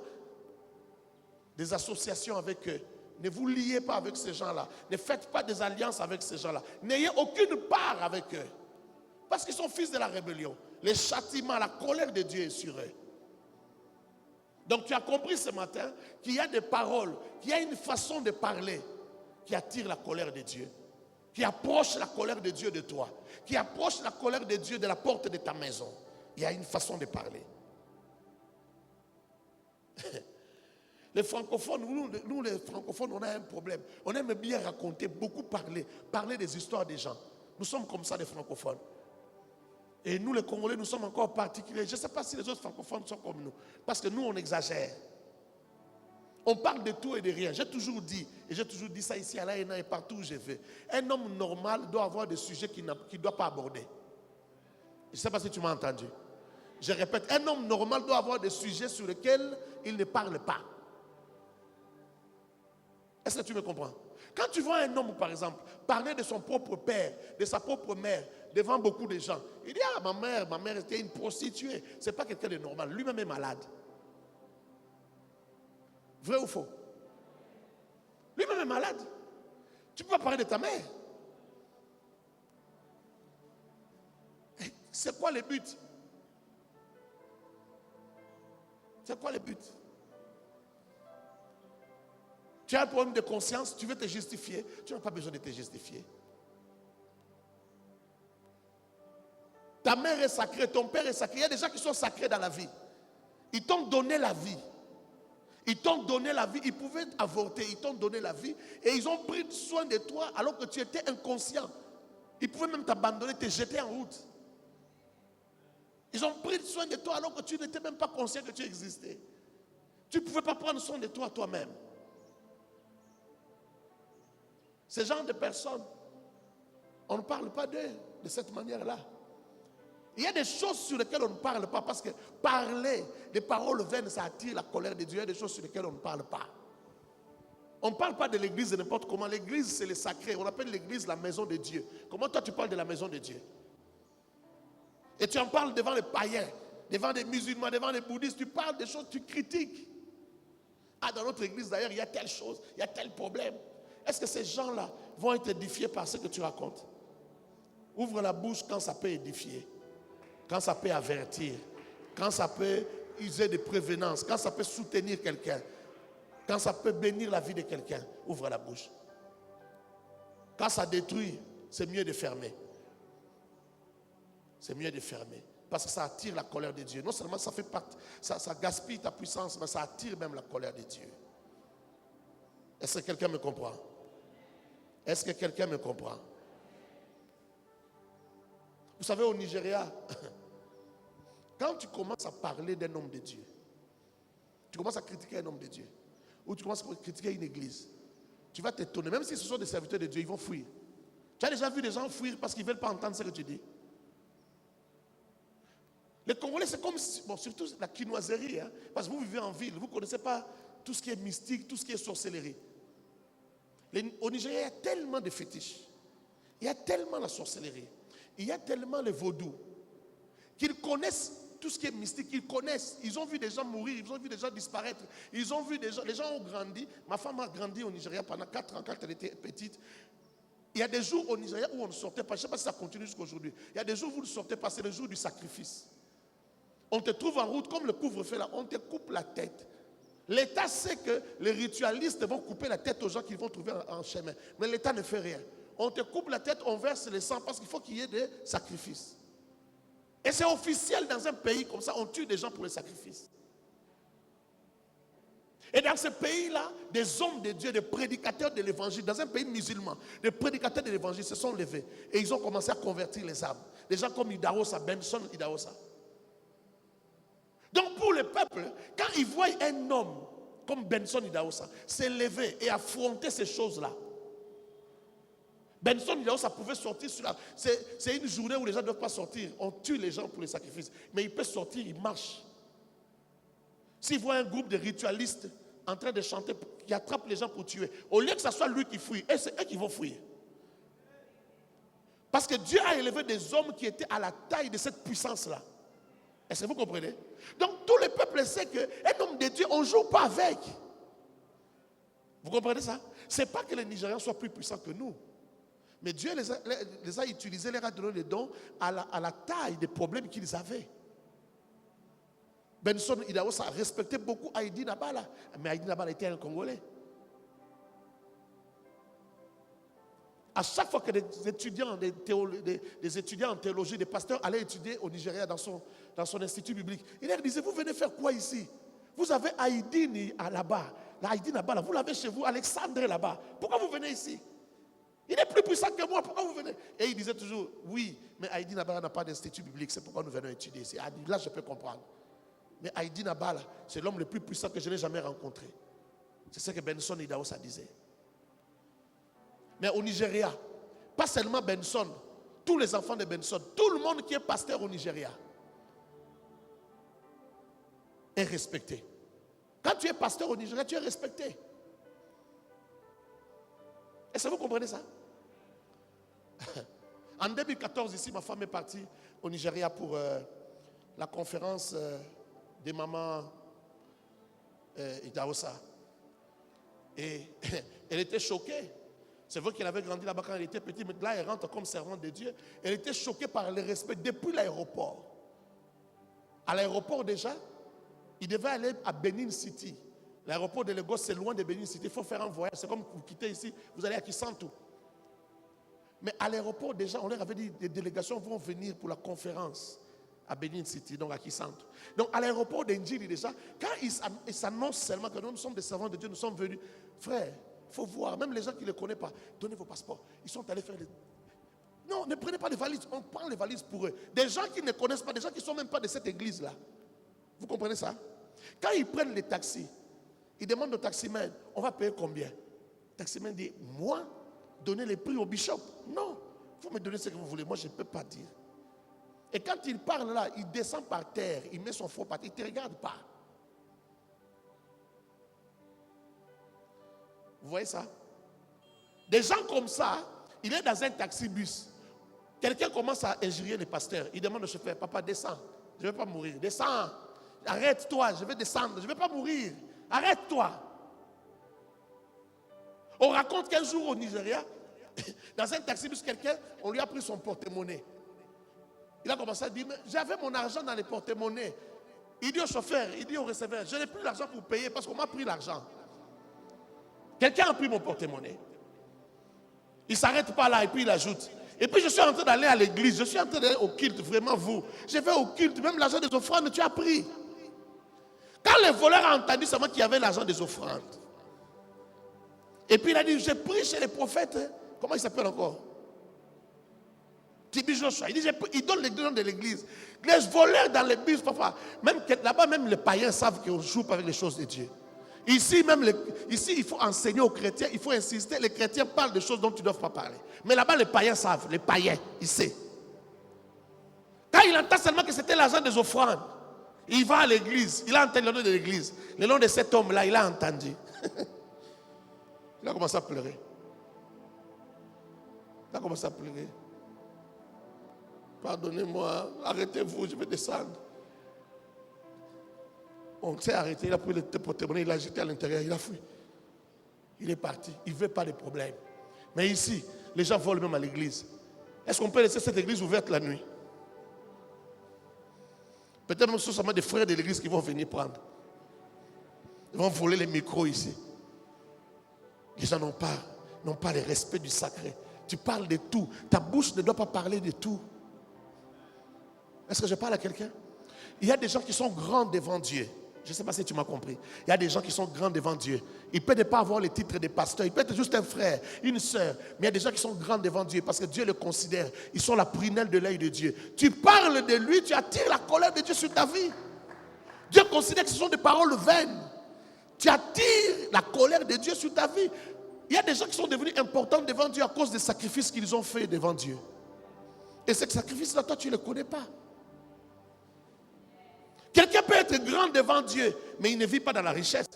des associations avec eux. Ne vous liez pas avec ces gens-là. Ne faites pas des alliances avec ces gens-là. N'ayez aucune part avec eux. Parce qu'ils sont fils de la rébellion. Les châtiments, la colère de Dieu est sur eux. Donc tu as compris ce matin qu'il y a des paroles, qu'il y a une façon de parler qui attire la colère de Dieu, qui approche la colère de Dieu de toi, qui approche la colère de Dieu de la porte de ta maison. Il y a une façon de parler. Les francophones, nous les francophones, on a un problème. On aime bien raconter, beaucoup parler des histoires des gens. Nous sommes comme ça, les francophones. Et nous, les Congolais, nous sommes encore particuliers. Je ne sais pas si les autres francophones sont comme nous. Parce que nous, on exagère. On parle de tout et de rien. J'ai toujours dit, et j'ai toujours dit ça ici à l'AENA et partout où je vais. Un homme normal doit avoir des sujets qu'il ne doit pas aborder. Je ne sais pas si tu m'as entendu. Je répète, un homme normal doit avoir des sujets sur lesquels il ne parle pas. Est-ce que tu me comprends? Quand tu vois un homme, par exemple, parler de son propre père, de sa propre mère, devant beaucoup de gens, il dit, ah, ma mère était une prostituée. Ce n'est pas quelqu'un de normal. Lui-même est malade. Vrai ou faux? Lui-même est malade. Tu ne peux pas parler de ta mère. C'est quoi le but? C'est quoi le but? Tu as un problème de conscience, tu veux te justifier. Tu n'as pas besoin de te justifier. Ta mère est sacrée, ton père est sacré. Il y a des gens qui sont sacrés dans la vie. Ils t'ont donné la vie. Ils t'ont donné la vie. Ils pouvaient avorter. Ils t'ont donné la vie. Et ils ont pris soin de toi alors que tu étais inconscient. Ils pouvaient même t'abandonner, te jeter en route. Ils ont pris soin de toi alors que tu n'étais même pas conscient que tu existais. Tu ne pouvais pas prendre soin de toi toi-même. Ces genre de personnes, on ne parle pas d'eux de cette manière-là. Il y a des choses sur lesquelles on ne parle pas parce que parler des paroles vaines, ça attire la colère de Dieu. Il y a des choses sur lesquelles on ne parle pas. On ne parle pas de l'église de n'importe comment. L'église, c'est le sacré. On appelle l'église la maison de Dieu. Comment toi tu parles de la maison de Dieu? Et tu en parles devant les païens, devant les musulmans, devant les bouddhistes. Tu parles des choses, tu critiques. Ah, dans notre église d'ailleurs, il y a telle chose, il y a tel problème. Est-ce que ces gens-là vont être édifiés par ce que tu racontes? Ouvre la bouche quand ça peut édifier, quand ça peut avertir, quand ça peut user de prévenance, quand ça peut soutenir quelqu'un, quand ça peut bénir la vie de quelqu'un. Ouvre la bouche. Quand ça détruit, c'est mieux de fermer. C'est mieux de fermer. Parce que ça attire la colère de Dieu. Non seulement ça fait partie, ça gaspille ta puissance, mais ça attire même la colère de Dieu. Est-ce que quelqu'un me comprend? Est-ce que quelqu'un me comprend? Vous savez, au Nigeria, quand tu commences à parler d'un homme de Dieu, tu commences à critiquer un homme de Dieu, ou tu commences à critiquer une église, tu vas t'étonner. Même si ce sont des serviteurs de Dieu, ils vont fuir. Tu as déjà vu des gens fuir parce qu'ils ne veulent pas entendre ce que tu dis? Les Congolais, c'est comme, bon, surtout la quinoiserie, hein, parce que vous vivez en ville, vous ne connaissez pas tout ce qui est mystique, tout ce qui est sorcellerie. Au Nigeria, il y a tellement de fétiches. Il y a tellement la sorcellerie. Il y a tellement le vaudou qu'ils connaissent tout ce qui est mystique. Ils connaissent. Ils ont vu des gens mourir. Ils ont vu des gens disparaître. Ils ont vu des gens. Les gens ont grandi. Ma femme a grandi au Nigeria pendant 4 ans quand elle était petite. Il y a des jours au Nigeria où on ne sortait pas. Je ne sais pas si ça continue jusqu'à aujourd'hui. Il y a des jours où vous ne sortez pas. C'est le jour du sacrifice. On te trouve en route comme le couvre-feu là. On te coupe la tête. L'État sait que les ritualistes vont couper la tête aux gens qu'ils vont trouver en chemin. Mais l'État ne fait rien. On te coupe la tête, on verse le sang parce qu'il faut qu'il y ait des sacrifices. Et c'est officiel dans un pays comme ça, on tue des gens pour les sacrifices. Et dans ce pays-là, des hommes de Dieu, des prédicateurs de l'évangile, dans un pays musulman, des prédicateurs de l'évangile se sont levés et ils ont commencé à convertir les âmes. Des gens comme Idahosa, Benson Idahosa. Donc pour le peuple, quand ils voient un homme comme Benson Idahosa s'élever et affronter ces choses-là, Benson, ça pouvait sortir sur la... C'est une journée où les gens ne doivent pas sortir. On tue les gens pour les sacrifices. Mais il peut sortir, il marche. S'il voit un groupe de ritualistes en train de chanter, qui attrapent les gens pour tuer, au lieu que ce soit lui qui fouille, c'est eux qui vont fouiller. Parce que Dieu a élevé des hommes qui étaient à la taille de cette puissance-là. Est-ce que vous comprenez? Donc tout le peuple sait qu'un homme de Dieu, on ne joue pas avec. Vous comprenez ça? Ce n'est pas que les Nigérians soient plus puissants que nous. Mais Dieu les a utilisés, les a donné des dons à la taille des problèmes qu'ils avaient. Benson Idahosa respectait beaucoup Haïdi Nabala. Mais Haïdi Nabala était un Congolais. À chaque fois que des étudiants en théologie, des pasteurs allaient étudier au Nigeria dans son institut biblique, il leur disait, vous venez faire quoi ici? Vous avez Haïdi là-bas. La Haïdi là-bas, vous l'avez chez vous, Alexandre là-bas. Pourquoi vous venez ici? Il est plus puissant que moi, pourquoi vous venez? Et il disait toujours, oui, mais Haïdi Nabala n'a pas d'institut biblique, c'est pourquoi nous venons étudier ici. Là, je peux comprendre. Mais Haïdi Nabala, c'est l'homme le plus puissant que je n'ai jamais rencontré. C'est ce que Benson Idahosa disait. Mais au Nigeria, pas seulement Benson, tous les enfants de Benson, tout le monde qui est pasteur au Nigeria est respecté. Quand tu es pasteur au Nigeria, tu es respecté. Est-ce que vous comprenez ça? En 2014, ici, ma femme est partie au Nigeria pour la conférence des mamans Idahosa. Et elle était choquée. C'est vrai qu'elle avait grandi là-bas quand elle était petite, mais là, elle rentre comme servante de Dieu. Elle était choquée par le respect depuis l'aéroport. À l'aéroport, déjà, il devait aller à Benin City. L'aéroport de Lagos, c'est loin de Benin City. Il faut faire un voyage. C'est comme vous quittez ici, vous allez à Kisantu. Mais à l'aéroport, déjà, on leur avait dit des délégations vont venir pour la conférence à Benin City, donc à Kisantu. Donc à l'aéroport d'Indjiri, déjà, quand ils s'annoncent seulement que nous sommes des servants de Dieu, nous sommes venus, frère, il faut voir, même les gens qui ne les connaissent pas, donnez vos passeports. Ils sont allés faire les... Non, ne prenez pas les valises, on prend les valises pour eux. Des gens qui ne connaissent pas, des gens qui ne sont même pas de cette église-là. Vous comprenez ça? Quand ils prennent les taxis, ils demandent au taximan, on va payer combien? Le taximan dit, moi, donnez les prix au bishop. Non, vous me donnez ce que vous voulez, moi je ne peux pas dire. Et quand il parle là, il descend par terre, il met son faux par terre, il ne te regarde pas. Vous voyez ça? Des gens comme ça, il est dans un taxi-bus. Quelqu'un commence à injurier le pasteur. Il demande au chauffeur, papa, descends. Je ne vais pas mourir. Descends. Arrête-toi, je vais descendre. Je ne vais pas mourir. Arrête-toi. On raconte qu'un jour au Nigeria, dans un taxi-bus, quelqu'un, on lui a pris son porte-monnaie. Il a commencé à dire, mais j'avais mon argent dans les porte-monnaies. Il dit au chauffeur, il dit au receveur, je n'ai plus l'argent pour payer parce qu'on m'a pris l'argent. Quelqu'un a pris mon porte-monnaie. Il ne s'arrête pas là et puis il ajoute. Et puis je suis en train d'aller à l'église, je suis en train d'aller au culte, vraiment vous. Je vais au culte, même l'argent des offrandes, tu as pris. Quand le voleur a entendu seulement qu'il y avait l'argent des offrandes. Et puis il a dit, j'ai pris chez les prophètes. Comment il s'appelle encore? Tibi Joshua. Il dit, il donne les noms de l'église. Les voleurs dans les bus, papa. Même là-bas, même les païens savent qu'on joue pas avec les choses de Dieu. Ici, ici, il faut enseigner aux chrétiens, il faut insister. Les chrétiens parlent de choses dont ils ne doivent pas parler. Mais là-bas, les païens savent, les païens, ils savent. Quand il entend seulement que c'était l'argent des offrandes, il va à l'église, il a entendu le nom de l'église. Le nom de cet homme-là, il a entendu. Il a commencé à pleurer. Il a commencé à pleurer. Pardonnez-moi, arrêtez-vous, je vais descendre. On s'est arrêté, il a pris le porte-monnaie, il l'a jeté à l'intérieur, il a fui. Il est parti, il ne veut pas de problème. Mais ici, les gens volent même à l'église. Est-ce qu'on peut laisser cette église ouverte la nuit? Peut-être même ce sont seulement des frères de l'église qui vont venir prendre. Ils vont voler les micros ici. Les gens n'ont pas le respect du sacré. Tu parles de tout. Ta bouche ne doit pas parler de tout. Est-ce que je parle à quelqu'un? Il y a des gens qui sont grands devant Dieu. Je ne sais pas si tu m'as compris. Il y a des gens qui sont grands devant Dieu. Il peut ne pas avoir le titre de pasteur. Il peut être juste un frère, une sœur. Mais il y a des gens qui sont grands devant Dieu parce que Dieu les considère. Ils sont la prunelle de l'œil de Dieu. Tu parles de lui, tu attires la colère de Dieu sur ta vie. Dieu considère que ce sont des paroles vaines. Tu attires la colère de Dieu sur ta vie. Il y a des gens qui sont devenus importants devant Dieu à cause des sacrifices qu'ils ont faits devant Dieu. Et ces sacrifices-là, toi, tu ne les connais pas. Quelqu'un peut être grand devant Dieu, mais il ne vit pas dans la richesse.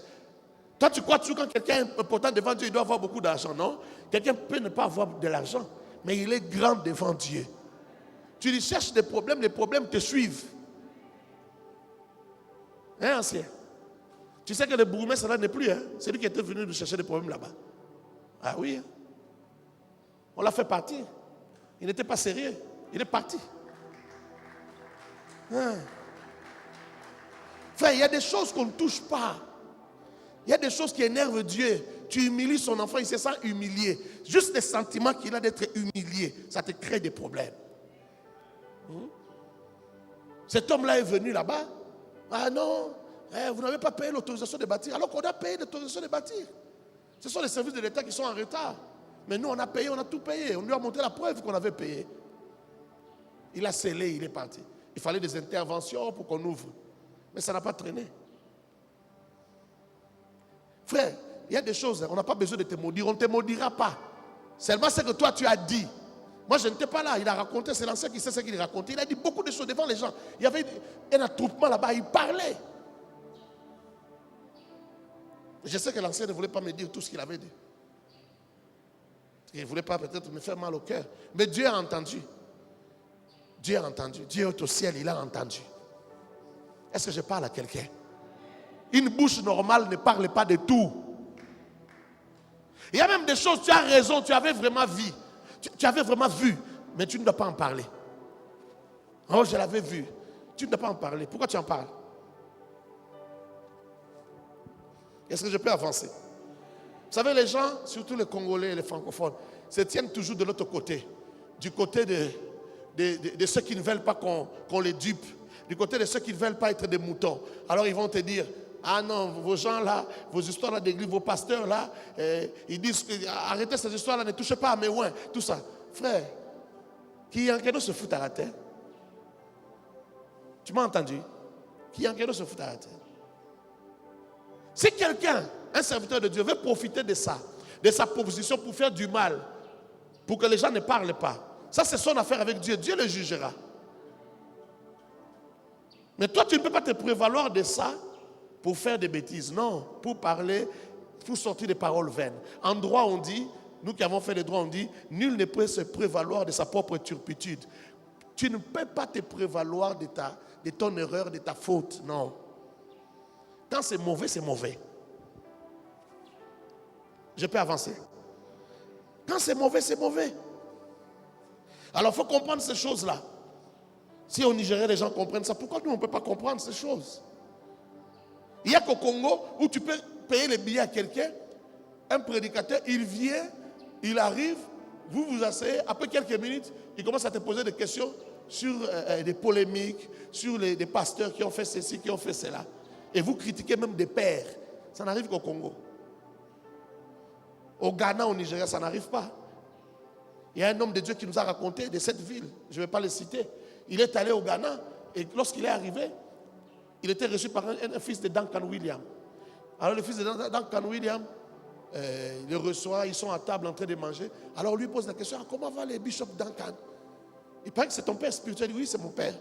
Toi, tu crois toujours quand quelqu'un est important devant Dieu, il doit avoir beaucoup d'argent, non? Quelqu'un peut ne pas avoir de l'argent, mais il est grand devant Dieu. Tu lui cherches des problèmes, les problèmes te suivent. Hein, ancien? Tu sais que le bourgmestre là n'est plus, hein? C'est lui qui était venu nous chercher des problèmes là-bas. Ah oui, hein? On l'a fait partir. Il n'était pas sérieux. Il est parti. Hein? Frère, il y a des choses qu'on ne touche pas. Il y a des choses qui énervent Dieu. Tu humilies son enfant, il se sent humilié. Juste les sentiments qu'il a d'être humilié, ça te crée des problèmes. Cet homme-là est venu là-bas. Ah non, vous n'avez pas payé l'autorisation de bâtir. Alors qu'on a payé l'autorisation de bâtir. Ce sont les services de l'État qui sont en retard. Mais nous, on a payé, on a tout payé. On lui a montré la preuve qu'on avait payé. Il a scellé, il est parti. Il fallait des interventions pour qu'on ouvre. Mais ça n'a pas traîné. Frère, il y a des choses, on n'a pas besoin de te maudire. On ne te maudira pas. Seulement ce que toi tu as dit. Moi, je n'étais pas là. Il a raconté, c'est l'ancien qui sait ce qu'il racontait. Il a dit beaucoup de choses devant les gens. Il y avait un attroupement là-bas, il parlait. Je sais que l'ancien ne voulait pas me dire tout ce qu'il avait dit. Il ne voulait pas peut-être me faire mal au cœur. Mais Dieu a entendu. Dieu a entendu. Dieu est au ciel, il a entendu. Est-ce que je parle à quelqu'un? Une bouche normale ne parle pas de tout. Il y a même des choses, tu as raison, tu avais vraiment vu. Tu avais vraiment vu, mais tu ne dois pas en parler. Oh, je l'avais vu. Tu ne dois pas en parler. Pourquoi tu en parles? Est-ce que je peux avancer? Vous savez, les gens, surtout les Congolais et les francophones, se tiennent toujours de l'autre côté. Du côté de ceux qui ne veulent pas qu'on les dupe. Du côté de ceux qui ne veulent pas être des moutons. Alors ils vont te dire, ah non, vos gens là, vos histoires là d'église, vos pasteurs là, ils disent, arrêtez ces histoires là, ne touchez pas à mes ouins, tout ça. Frère, qui en quelque se fout à la terre? Tu m'as entendu? Qui en quelque se fout à la terre? Si quelqu'un, un serviteur de Dieu, veut profiter de ça, de sa position pour faire du mal, pour que les gens ne parlent pas, ça c'est son affaire avec Dieu, Dieu le jugera. Mais toi tu ne peux pas te prévaloir de ça pour faire des bêtises, non, pour parler, pour sortir des paroles vaines. En droit on dit, nous qui avons fait le droit on dit, nul ne peut se prévaloir de sa propre turpitude. Tu ne peux pas te prévaloir de ton erreur, de ta faute, non. Quand c'est mauvais, c'est mauvais. Je peux avancer. Quand c'est mauvais, c'est mauvais. Alors il faut comprendre ces choses-là. Si au Nigeria, les gens comprennent ça, pourquoi nous on ne peut pas comprendre ces choses? Il y a qu'au Congo où tu peux payer les billets à quelqu'un, un prédicateur, il vient, il arrive, vous vous asseyez, après quelques minutes, il commence à te poser des questions sur des polémiques, sur des pasteurs qui ont fait ceci, qui ont fait cela. Et vous critiquez même des pères. Ça n'arrive qu'au Congo. Au Ghana, au Nigeria, ça n'arrive pas. Il y a un homme de Dieu qui nous a raconté de cette ville, je ne vais pas le citer. Il est allé au Ghana et lorsqu'il est arrivé, il était reçu par un fils de Duncan Williams. Alors le fils de Duncan Williams, il le reçoit, ils sont à table en train de manger. Alors on lui pose la question, comment va les bishops Duncan? Il paraît que c'est ton père spirituel. Il dit, oui, c'est mon père.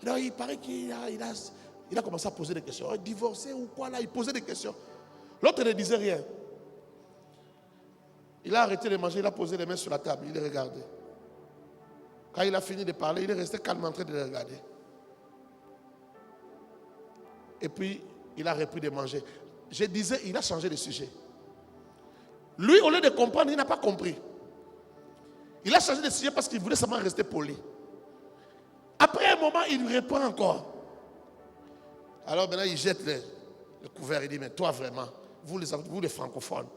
Alors il paraît qu'il a commencé à poser des questions. Divorcé ou quoi là? Il posait des questions. L'autre ne disait rien. Il a arrêté de manger, il a posé les mains sur la table, il les regardait. Quand il a fini de parler, il est resté calme en train de les regarder. Et puis, il a repris de manger. Je disais, il a changé de sujet. Lui, au lieu de comprendre, il n'a pas compris. Il a changé de sujet parce qu'il voulait seulement rester poli. Après un moment, il reprend encore. Alors maintenant, il jette le couvert. Il dit, mais toi vraiment, vous les francophones,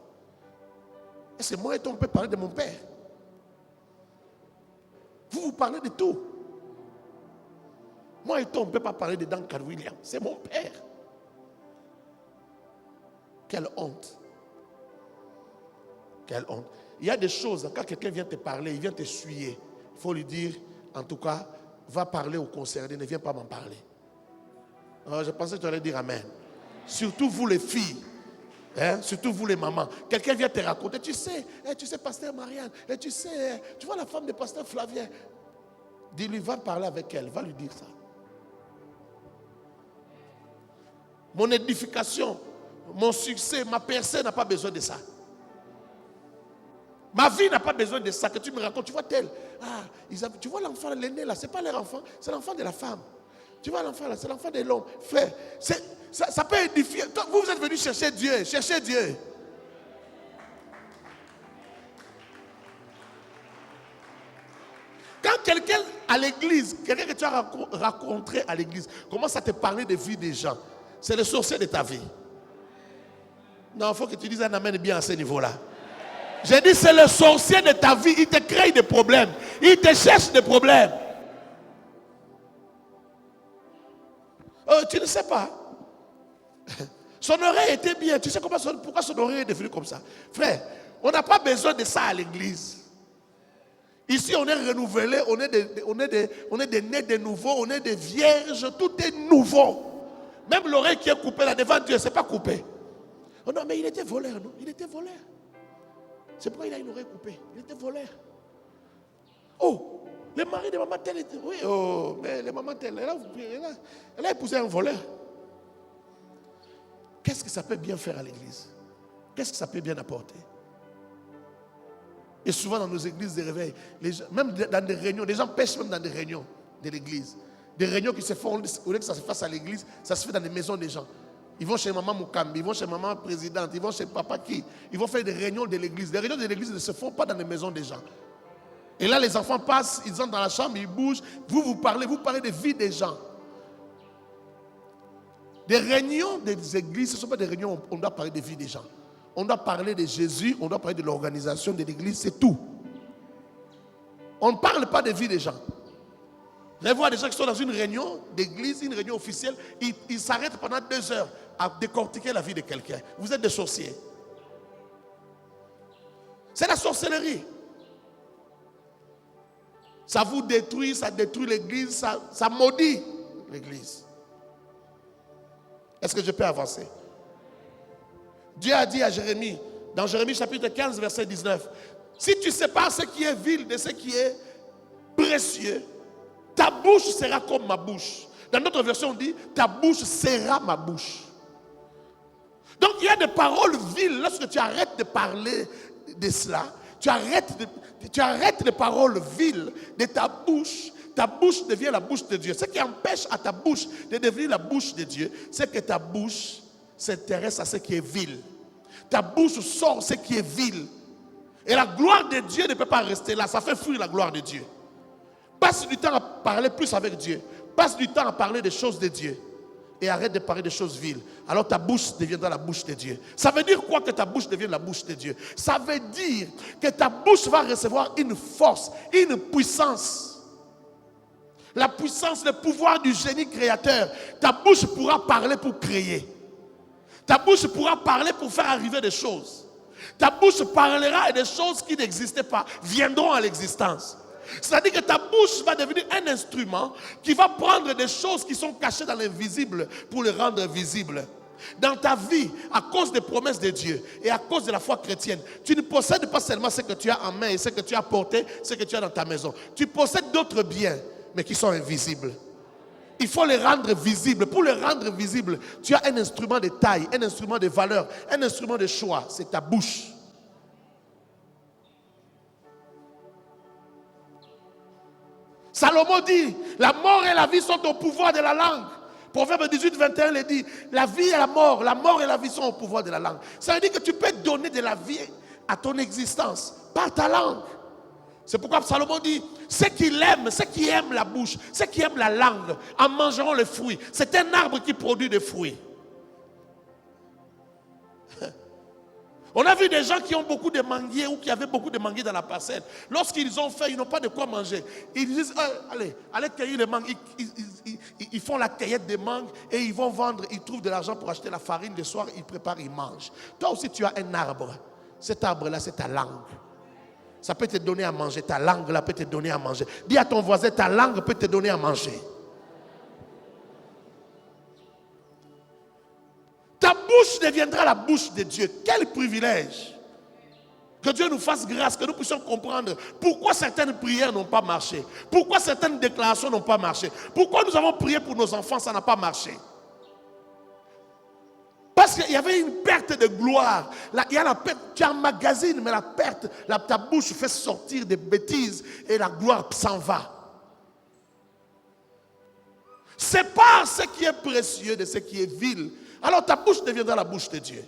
est-ce que moi et toi, on peut parler de mon père? Vous parlez de tout. Moi et toi, on ne peut pas parler de Duncan Williams. C'est mon père. Quelle honte. Quelle honte. Il y a des choses, quand quelqu'un vient te parler, il vient te suyer. Il faut lui dire, en tout cas, va parler au concerné, ne viens pas m'en parler. Alors, je pensais que tu allais dire amen. Surtout vous les filles. Hein? Surtout vous les mamans. Quelqu'un vient te raconter, tu sais, pasteur Marianne, tu sais, tu vois la femme de pasteur Flavien. Dis-lui, va parler avec elle, va lui dire ça. Mon édification, mon succès, ma personne n'a pas besoin de ça. Ma vie n'a pas besoin de ça que tu me racontes. Tu vois tel. Tu vois l'enfant, l'aîné là, ce n'est pas leur enfant, c'est l'enfant de la femme. Tu vois l'enfant là, c'est l'enfant de l'homme. Frère, ça peut édifier. Vous êtes venus chercher Dieu, cherchez Dieu. Quand quelqu'un à l'église, quelqu'un que tu as rencontré à l'église, commence à te parler de vie des gens, c'est le sorcier de ta vie. Non, il faut que tu dises un amen bien à ce niveau-là. J'ai dit, c'est le sorcier de ta vie. Il te crée des problèmes. Il te cherche des problèmes. Tu ne sais pas. Son oreille était bien. Tu sais pourquoi son oreille est devenue comme ça? Frère, on n'a pas besoin de ça à l'église. Ici, on est renouvelé. On est des nés de nouveau. On est des vierges. Tout est nouveau. Même l'oreille qui est coupée là devant Dieu, ce n'est pas coupé. Oh non, mais il était voleur, non? Il était voleur. C'est pourquoi il a une oreille coupée. Il était voleur. Oh, le mari de maman telle était. Oui, oh, mais le maman telle, elle a épousé un voleur. Qu'est-ce que ça peut bien faire à l'église? Qu'est-ce que ça peut bien apporter? Et souvent dans nos églises de réveil, même dans des réunions, les gens pêchent même dans des réunions de l'église. Des réunions qui se font, au lieu que ça se fasse à l'église, ça se fait dans les maisons des gens. Ils vont chez maman Mukambi, ils vont chez maman présidente, ils vont chez papa qui. Ils vont faire des réunions de l'église. Les réunions de l'église ne se font pas dans les maisons des gens. Et là, les enfants passent, ils entrent dans la chambre, ils bougent. Vous parlez de vie des gens. Des réunions des églises, ce ne sont pas des réunions où on doit parler de vie des gens. On doit parler de Jésus, on doit parler de l'organisation de l'église, c'est tout. On ne parle pas de vie des gens. Vous allez voir des gens qui sont dans une réunion d'église, une réunion officielle, ils s'arrêtent pendant 2 heures à décortiquer la vie de quelqu'un. Vous êtes des sorciers. C'est la sorcellerie. Ça vous détruit, ça détruit l'église, ça maudit l'église. Est-ce que je peux avancer? Dieu a dit à Jérémie, dans Jérémie chapitre 15, verset 19, si tu sépares ce qui est vil de ce qui est précieux, ta bouche sera comme ma bouche. Dans notre version, on dit, ta bouche sera ma bouche. Donc, il y a des paroles viles. Lorsque tu arrêtes de parler de cela, tu arrêtes les paroles viles de ta bouche devient la bouche de Dieu. Ce qui empêche à ta bouche de devenir la bouche de Dieu, c'est que ta bouche s'intéresse à ce qui est vil. Ta bouche sort ce qui est vil. Et la gloire de Dieu ne peut pas rester là. Ça fait fuir la gloire de Dieu. Passe du temps à parler plus avec Dieu. Passe du temps à parler des choses de Dieu. Et arrête de parler des choses viles. Alors ta bouche deviendra la bouche de Dieu. Ça veut dire quoi que ta bouche devienne la bouche de Dieu? Ça veut dire que ta bouche va recevoir une force, une puissance. La puissance, le pouvoir du génie créateur. Ta bouche pourra parler pour créer. Ta bouche pourra parler pour faire arriver des choses. Ta bouche parlera et des choses qui n'existaient pas viendront à l'existence. C'est-à-dire que ta bouche va devenir un instrument qui va prendre des choses qui sont cachées dans l'invisible pour les rendre visibles. Dans ta vie, à cause des promesses de Dieu et à cause de la foi chrétienne, tu ne possèdes pas seulement ce que tu as en main et ce que tu as porté, ce que tu as dans ta maison. Tu possèdes d'autres biens, mais qui sont invisibles. Il faut les rendre visibles. Pour les rendre visibles, tu as un instrument de taille, un instrument de valeur, un instrument de choix. C'est ta bouche. Salomon dit, la mort et la vie sont au pouvoir de la langue. Proverbe 18, 21 le dit, la vie et la mort et la vie sont au pouvoir de la langue. Ça veut dire que tu peux donner de la vie à ton existence par ta langue. C'est pourquoi Salomon dit, ceux qui aiment la bouche, ceux qui aiment la langue, en mangeront les fruits. C'est un arbre qui produit des fruits. On a vu des gens qui ont beaucoup de manguiers ou qui avaient beaucoup de manguiers dans la parcelle. Lorsqu'ils ont faim, ils n'ont pas de quoi manger. Ils disent, allez cueillir les mangues. Ils font la cueillette des mangues et ils vont vendre. Ils trouvent de l'argent pour acheter la farine. Le soir, ils préparent, ils mangent. Toi aussi, tu as un arbre. Cet arbre-là, c'est ta langue. Ça peut te donner à manger. Ta langue-là peut te donner à manger. Dis à ton voisin, ta langue peut te donner à manger. ta bouche deviendra la bouche de Dieu. Quel privilège! Que Dieu nous fasse grâce, que nous puissions comprendre pourquoi certaines prières n'ont pas marché. Pourquoi certaines déclarations n'ont pas marché. Pourquoi nous avons prié pour nos enfants, ça n'a pas marché. Parce qu'il y avait une perte de gloire. Là, il y a la perte, tu emmagasines, mais la perte, ta bouche fait sortir des bêtises et la gloire s'en va. Sépare ce qui est précieux de ce qui est vil. Alors ta bouche deviendra la bouche de Dieu.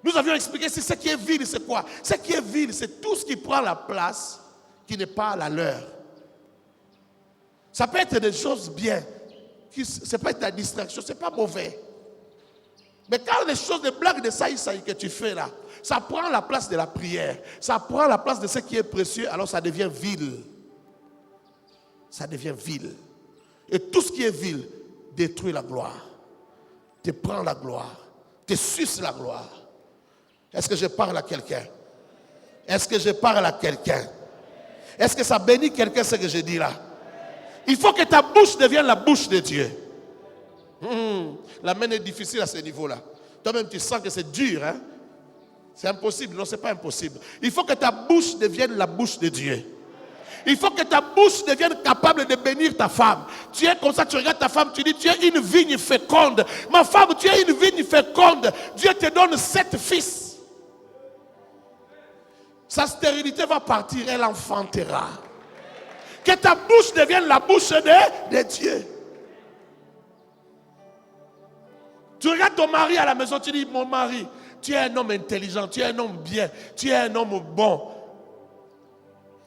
Nous avions expliqué ce qui est vil, c'est quoi? Ce qui est vil, c'est tout ce qui prend la place qui n'est pas la leur. Ça peut être des choses bien, ça peut être ta distraction, c'est pas mauvais. Mais quand les choses, des blagues de saï que tu fais là, ça prend la place de la prière, ça prend la place de ce qui est précieux, alors ça devient vil. Ça devient vil. Et tout ce qui est vil détruit la gloire, te prend la gloire, te suce la gloire. Est-ce que je parle à quelqu'un? Est-ce que je parle à quelqu'un? Est-ce que ça bénit quelqu'un ce que je dis là? Il faut que ta bouche devienne la bouche de Dieu. La main est difficile à ce niveau-là. Toi-même tu sens que c'est dur, hein? C'est impossible. Non, c'est pas impossible. Il faut que ta bouche devienne la bouche de Dieu. Il faut que ta bouche devienne capable de bénir ta femme. Tu es comme ça, tu regardes ta femme, tu dis, tu es une vigne féconde. Ma femme, tu es une vigne féconde. Dieu te donne 7 fils. Sa stérilité va partir, elle enfantera. Que ta bouche devienne la bouche de Dieu. Tu regardes ton mari à la maison, tu dis, mon mari, tu es un homme intelligent, tu es un homme bien, tu es un homme bon.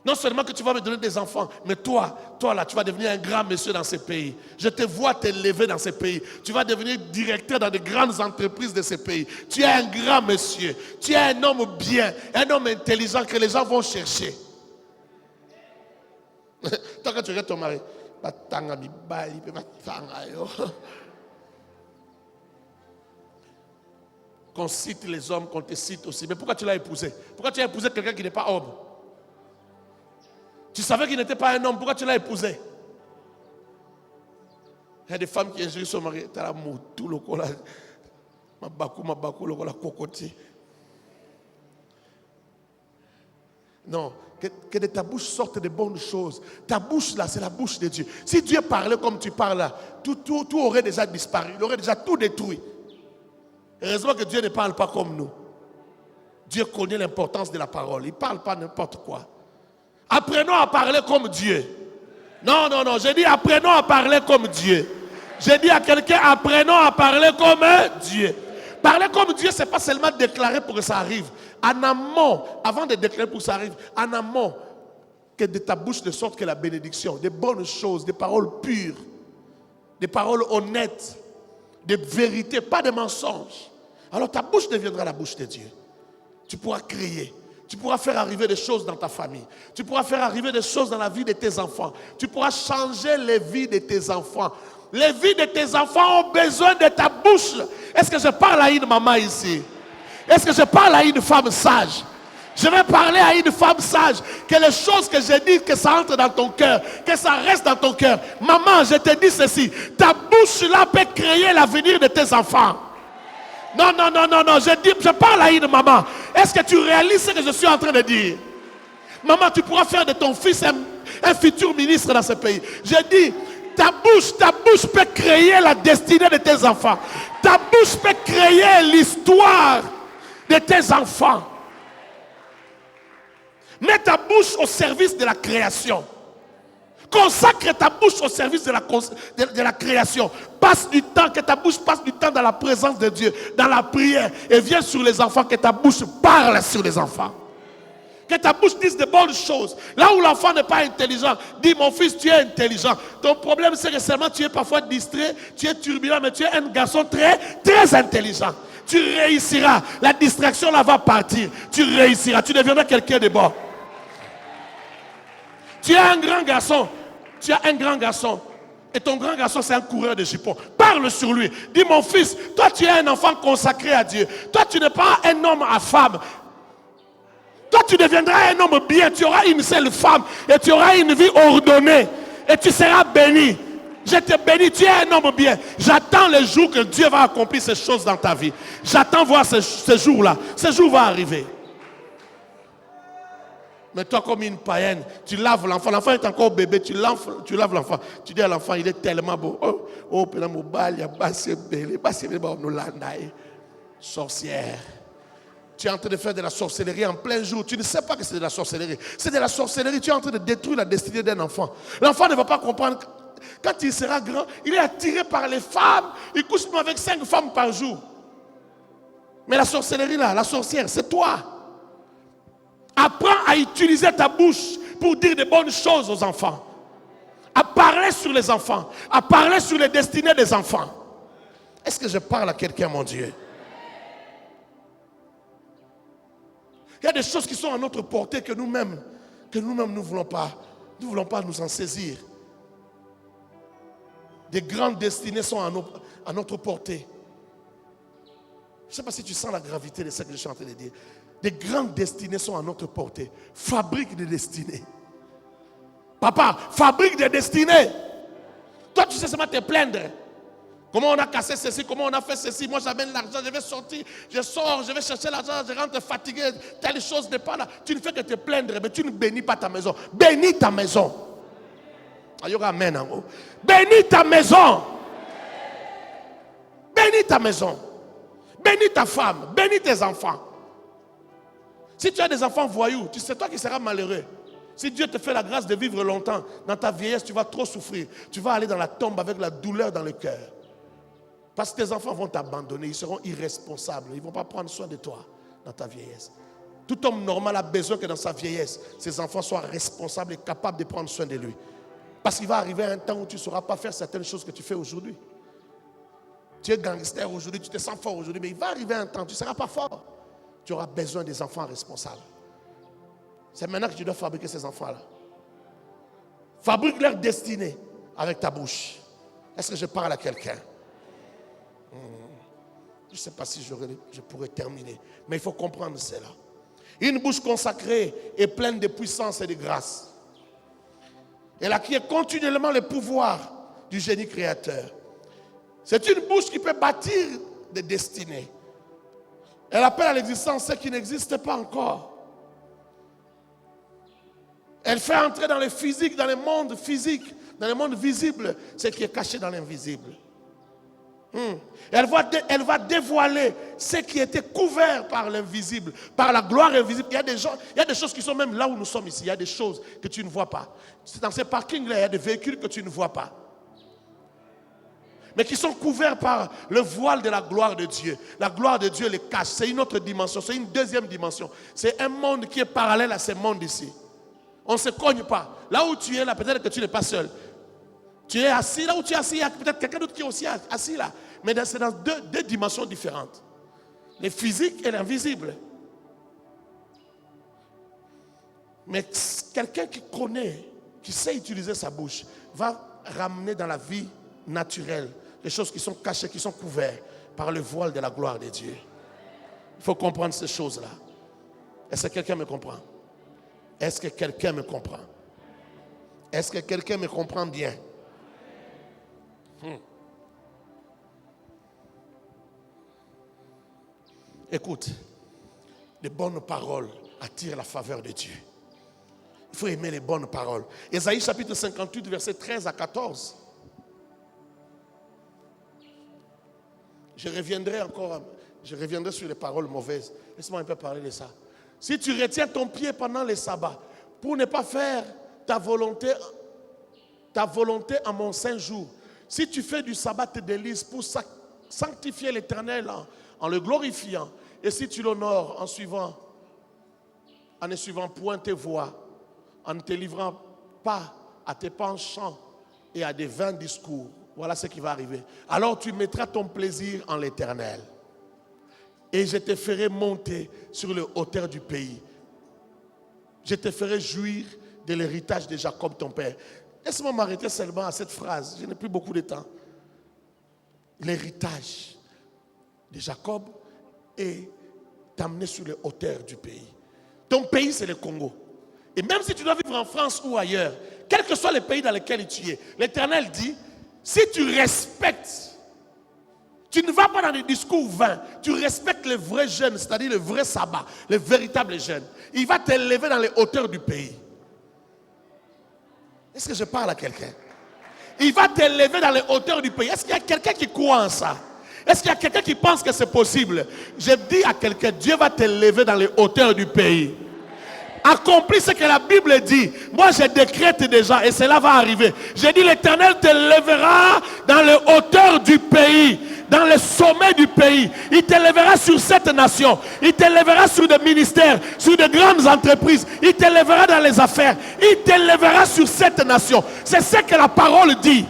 Non seulement que tu vas me donner des enfants, mais toi là, tu vas devenir un grand monsieur dans ce pays. Je te vois t'élever dans ce pays. Tu vas devenir directeur dans de grandes entreprises de ce pays. Tu es un grand monsieur. Tu es un homme bien, un homme intelligent que les gens vont chercher. Toi, quand tu regardes ton mari, qu'on cite les hommes, qu'on te cite aussi. Mais pourquoi tu l'as épousé? Pourquoi tu as épousé quelqu'un qui n'est pas homme? Tu savais qu'il n'était pas un homme, pourquoi tu l'as épousé? Il y a des femmes qui injurient son mari. Tu as la moutou, le cola, ma bakou, le cola, cocotier. Non, que de ta bouche sortent de bonnes choses. Ta bouche là, c'est la bouche de Dieu. Si Dieu parlait comme tu parles là, tout aurait déjà disparu, il aurait déjà tout détruit. Heureusement que Dieu ne parle pas comme nous. Dieu connaît l'importance de la parole. Il ne parle pas n'importe quoi. Apprenons à parler comme Dieu. Non, j'ai dit apprenons à parler comme Dieu. J'ai dit à quelqu'un, apprenons à parler comme Dieu. Parler comme Dieu, ce n'est pas seulement déclarer pour que ça arrive. En amont, avant de déclarer pour que ça arrive, en amont, que de ta bouche ne sorte que la bénédiction, des bonnes choses, des paroles pures, des paroles honnêtes, des vérités, pas de mensonges. Alors ta bouche deviendra la bouche de Dieu. Tu pourras crier. Tu pourras faire arriver des choses dans ta famille. Tu pourras faire arriver des choses dans la vie de tes enfants. Tu pourras changer les vies de tes enfants. Les vies de tes enfants ont besoin de ta bouche. Est-ce que je parle à une maman ici? Est-ce que je parle à une femme sage? Je vais parler à une femme sage. Que les choses que je dis, que ça entre dans ton cœur. Que ça reste dans ton cœur. Maman, je te dis ceci. Ta bouche là peut créer l'avenir de tes enfants. Non, je parle à une maman. Est-ce que tu réalises ce que je suis en train de dire? Maman, tu pourras faire de ton fils un futur ministre dans ce pays. Je dis, ta bouche peut créer la destinée de tes enfants. Ta bouche peut créer l'histoire de tes enfants. Mets ta bouche au service de la création. Consacre ta bouche au service de la création. Passe du temps, que ta bouche passe du temps dans la présence de Dieu, dans la prière. Et viens sur les enfants, que ta bouche parle sur les enfants. Que ta bouche dise de bonnes choses. Là où l'enfant n'est pas intelligent, dis mon fils, tu es intelligent. Ton problème, c'est que seulement tu es parfois distrait, tu es turbulent, mais tu es un garçon très, très intelligent. Tu réussiras. La distraction là va partir. Tu réussiras. Tu deviendras quelqu'un de bon. Tu es un grand garçon. Tu as un grand garçon. Et ton grand garçon, c'est un coureur de jupons. Parle sur lui. Dis, mon fils, toi, tu es un enfant consacré à Dieu. Toi, tu n'es pas un homme à femme. Toi, tu deviendras un homme bien. Tu auras une seule femme. Et tu auras une vie ordonnée. Et tu seras béni. Je te bénis, tu es un homme bien. J'attends le jour que Dieu va accomplir ces choses dans ta vie. J'attends voir ce jour-là. Ce jour va arriver. Mais toi, comme une païenne, tu laves l'enfant. L'enfant est encore bébé, tu laves l'enfant. Tu dis à l'enfant, il est tellement beau. Oh, sorcière. Tu es en train de faire de la sorcellerie en plein jour. Tu ne sais pas que c'est de la sorcellerie. C'est de la sorcellerie. Tu es en train de détruire la destinée d'un enfant. L'enfant ne va pas comprendre. Quand il sera grand, il est attiré par les femmes. Il couche avec 5 femmes par jour. Mais la sorcellerie là, la sorcière, c'est toi. Apprends à utiliser ta bouche pour dire de bonnes choses aux enfants. À parler sur les enfants. À parler sur les destinées des enfants. Est-ce que je parle à quelqu'un, mon Dieu? Il y a des choses qui sont à notre portée que nous-mêmes ne voulons pas. Nous ne voulons pas nous en saisir. Des grandes destinées sont à notre portée. Je ne sais pas si tu sens la gravité de ce que je suis en train de dire. Des grandes destinées sont à notre portée. Fabrique des destinées. Papa, fabrique des destinées. Toi, tu sais seulement te plaindre. Comment on a cassé ceci, comment on a fait ceci. Moi, j'amène l'argent, je vais sortir, je sors, je vais chercher l'argent, je rentre fatigué. Telle chose n'est pas là. Tu ne fais que te plaindre, mais tu ne bénis pas ta maison. Bénis ta maison. Amen en haut. Bénis ta maison. Bénis ta maison. Bénis ta femme. Bénis tes enfants. Si tu as des enfants voyous, c'est toi qui seras malheureux. Si Dieu te fait la grâce de vivre longtemps, dans ta vieillesse, tu vas trop souffrir. Tu vas aller dans la tombe avec la douleur dans le cœur. Parce que tes enfants vont t'abandonner, ils seront irresponsables. Ils ne vont pas prendre soin de toi dans ta vieillesse. Tout homme normal a besoin que dans sa vieillesse, ses enfants soient responsables et capables de prendre soin de lui. Parce qu'il va arriver un temps où tu ne sauras pas faire certaines choses que tu fais aujourd'hui. Tu es gangster aujourd'hui, tu te sens fort aujourd'hui, mais il va arriver un temps où tu ne seras pas fort. Tu auras besoin des enfants responsables. C'est maintenant que tu dois fabriquer ces enfants-là. Fabrique leur destinée avec ta bouche. Est-ce que je parle à quelqu'un? Je ne sais pas si je pourrais terminer, mais il faut comprendre cela. Une bouche consacrée est pleine de puissance et de grâce. Elle acquiert continuellement le pouvoir du génie créateur. C'est une bouche qui peut bâtir des destinées. Elle appelle à l'existence ce qui n'existe pas encore. Elle fait entrer dans le physique, dans le monde physique, dans le monde visible, ce qui est caché dans l'invisible. Elle va dévoiler ce qui était couvert par l'invisible, par la gloire invisible. Il y a des choses qui sont même là où nous sommes ici. Il y a des choses que tu ne vois pas. Dans ces parkings-là, il y a des véhicules que tu ne vois pas. Mais qui sont couverts par le voile de la gloire de Dieu. La gloire de Dieu les cache. C'est une autre dimension, c'est une deuxième dimension. C'est un monde qui est parallèle à ce monde ici. On ne se cogne pas. Là où tu es, là, peut-être que tu n'es pas seul. Tu es assis, là où tu es assis, il y a peut-être quelqu'un d'autre qui est aussi assis là. Mais c'est dans deux dimensions différentes. Le physique et l'invisible. Mais quelqu'un qui connaît, qui sait utiliser sa bouche, va ramener dans la vie naturelle les choses qui sont cachées, qui sont couvertes par le voile de la gloire de Dieu. Il faut comprendre ces choses-là. Est-ce que quelqu'un me comprend? Est-ce que quelqu'un me comprend? Est-ce que quelqu'un me comprend bien? Écoute, les bonnes paroles attirent la faveur de Dieu. Il faut aimer les bonnes paroles. Ésaïe chapitre 58, versets 13 à 14. Je reviendrai sur les paroles mauvaises. Laisse-moi un peu parler de ça. Si tu retiens ton pied pendant les sabbats pour ne pas faire ta volonté en mon saint jour, si tu fais du sabbat tes délices pour sanctifier l'Éternel en le glorifiant, et si tu l'honores en ne suivant point tes voies, en ne te livrant pas à tes penchants et à des vains discours, voilà ce qui va arriver. Alors tu mettras ton plaisir en l'Éternel. Et je te ferai monter sur le hauteur du pays. Je te ferai jouir de l'héritage de Jacob ton père. Laisse-moi m'arrêter seulement à cette phrase. Je n'ai plus beaucoup de temps. L'héritage de Jacob est t'amener sur les hauteurs du pays. Ton pays, c'est le Congo. Et même si tu dois vivre en France ou ailleurs, quel que soit le pays dans lequel tu es, l'Éternel dit, Si tu respectes, tu ne vas pas dans des discours vains, tu respectes les vrais jeunes, c'est-à-dire le vrai sabbat, les véritables jeunes. Il va t'élever dans les hauteurs du pays. Est-ce que je parle à quelqu'un? Il va t'élever dans les hauteurs du pays. Est-ce qu'il y a quelqu'un qui croit en ça? Est-ce qu'il y a quelqu'un qui pense que c'est possible? Je dis à quelqu'un, Dieu va t'élever dans les hauteurs du pays. Accomplis ce que la Bible dit. Moi je décrète déjà et cela va arriver. J'ai dit l'Éternel t'élèvera dans les hauteurs du pays, dans les sommets du pays. Il t'élèvera sur cette nation. Il t'élèvera sur des ministères, sur de grandes entreprises. Il t'élèvera dans les affaires. Il t'élèvera sur cette nation. C'est ce que la parole dit.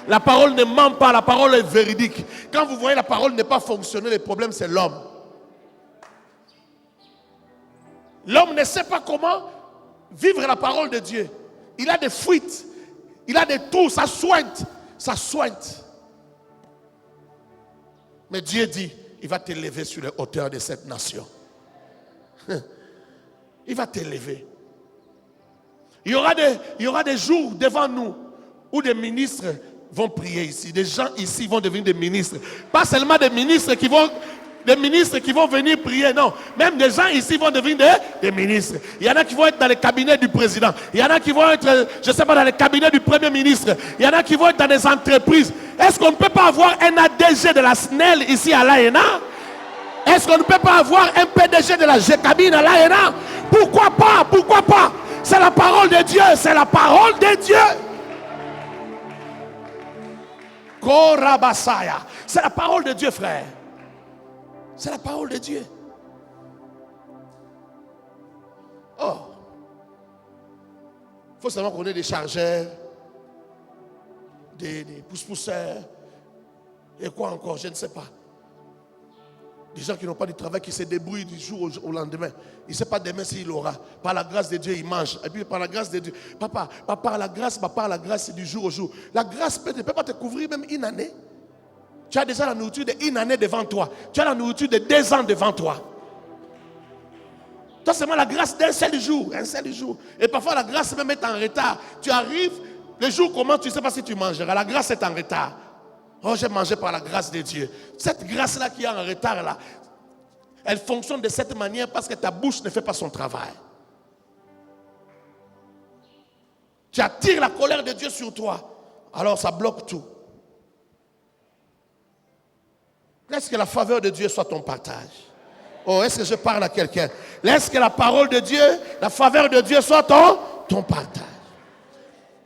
La parole ne ment pas, la parole est véridique. Quand vous voyez la parole ne pas fonctionner, le problème c'est l'homme. L'homme ne sait pas comment vivre la parole de Dieu. Il a des fuites, il a des tours, ça sointe, ça sointe. Mais Dieu dit, il va t'élever sur les hauteurs de cette nation. Il va t'élever. Il y aura des jours devant nous où des ministres vont prier ici. Des gens ici vont devenir des ministres. Pas seulement des ministres qui vont venir prier, non. Même des gens ici vont devenir des ministres. Il y en a qui vont être dans les cabinets du président. Il y en a qui vont être, je ne sais pas, dans les cabinets du premier ministre. Il y en a qui vont être dans des entreprises. Est-ce qu'on ne peut pas avoir un ADG de la SNEL ici à l'AENA? Est-ce qu'on ne peut pas avoir un PDG de la GCabine à l'AENA? Pourquoi pas? Pourquoi pas? C'est la parole de Dieu. C'est la parole de Dieu. Korabasaya. C'est la parole de Dieu, frère. C'est la parole de Dieu. Oh. Il faut seulement qu'on ait des chargeurs, des pousse-pousseurs, et quoi encore, je ne sais pas. Des gens qui n'ont pas de travail, qui se débrouillent du jour au lendemain. Il ne sait pas demain s'il aura. Par la grâce de Dieu, il mange. Et puis par la grâce de Dieu, par la grâce, c'est du jour au jour. La grâce ne peut pas te couvrir même une année. Tu as déjà la nourriture d'une année devant toi. Tu as la nourriture de 2 ans devant toi. Toi, seulement la grâce d'un seul jour. Un seul jour. Et parfois, la grâce même est en retard. Tu arrives, le jour commence, tu ne sais pas si tu mangeras. La grâce est en retard. Oh, j'ai mangé par la grâce de Dieu. Cette grâce-là qui est en retard, là, elle fonctionne de cette manière parce que ta bouche ne fait pas son travail. Tu attires la colère de Dieu sur toi. Alors, ça bloque tout. Laisse que la faveur de Dieu soit ton partage. Oh, est-ce que je parle à quelqu'un? Laisse que la parole de Dieu, la faveur de Dieu soit ton partage.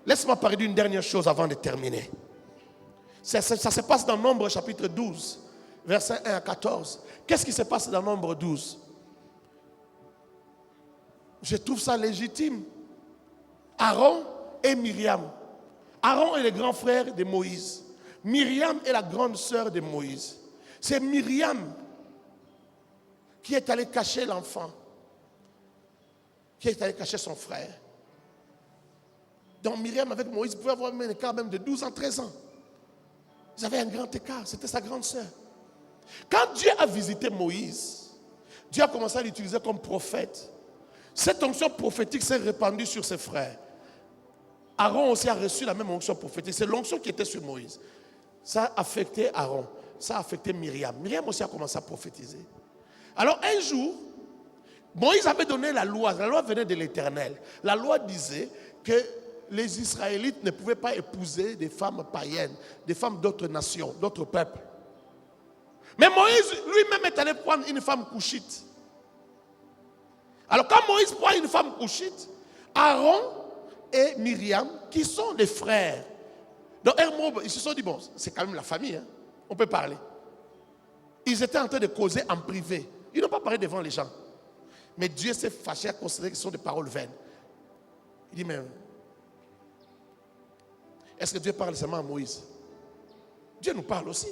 Laisse-moi parler d'une dernière chose avant de terminer. Ça se passe dans Nombre chapitre 12, versets 1 à 14. Qu'est-ce qui se passe dans Nombre 12? Je trouve ça légitime. Aaron et Myriam. Aaron est le grand frère de Moïse. Myriam est la grande sœur de Moïse. C'est Myriam qui est allée cacher l'enfant, qui est allée cacher son frère. Donc Myriam avec Moïse pouvait avoir un écart même de 12 ans, 13 ans. Ils avaient un grand écart, c'était sa grande sœur. Quand Dieu a visité Moïse, Dieu a commencé à l'utiliser comme prophète. Cette onction prophétique s'est répandue sur ses frères. Aaron aussi a reçu la même onction prophétique. C'est l'onction qui était sur Moïse. Ça a affecté Aaron. Ça a affecté Myriam. Myriam aussi a commencé à prophétiser. Alors un jour, Moïse avait donné la loi. La loi venait de l'Éternel. La loi disait que les Israélites ne pouvaient pas épouser des femmes païennes, des femmes d'autres nations, d'autres peuples. Mais Moïse lui-même est allé prendre une femme couchite. Alors quand Moïse prend une femme couchite, Aaron et Myriam, qui sont des frères, donc ils se sont dit, bon, c'est quand même la famille, hein, on peut parler. Ils étaient en train de causer en privé. Ils n'ont pas parlé devant les gens. Mais Dieu s'est fâché à considérer que ce sont des paroles vaines. Il dit, mais est-ce que Dieu parle seulement à Moïse? Dieu nous parle aussi.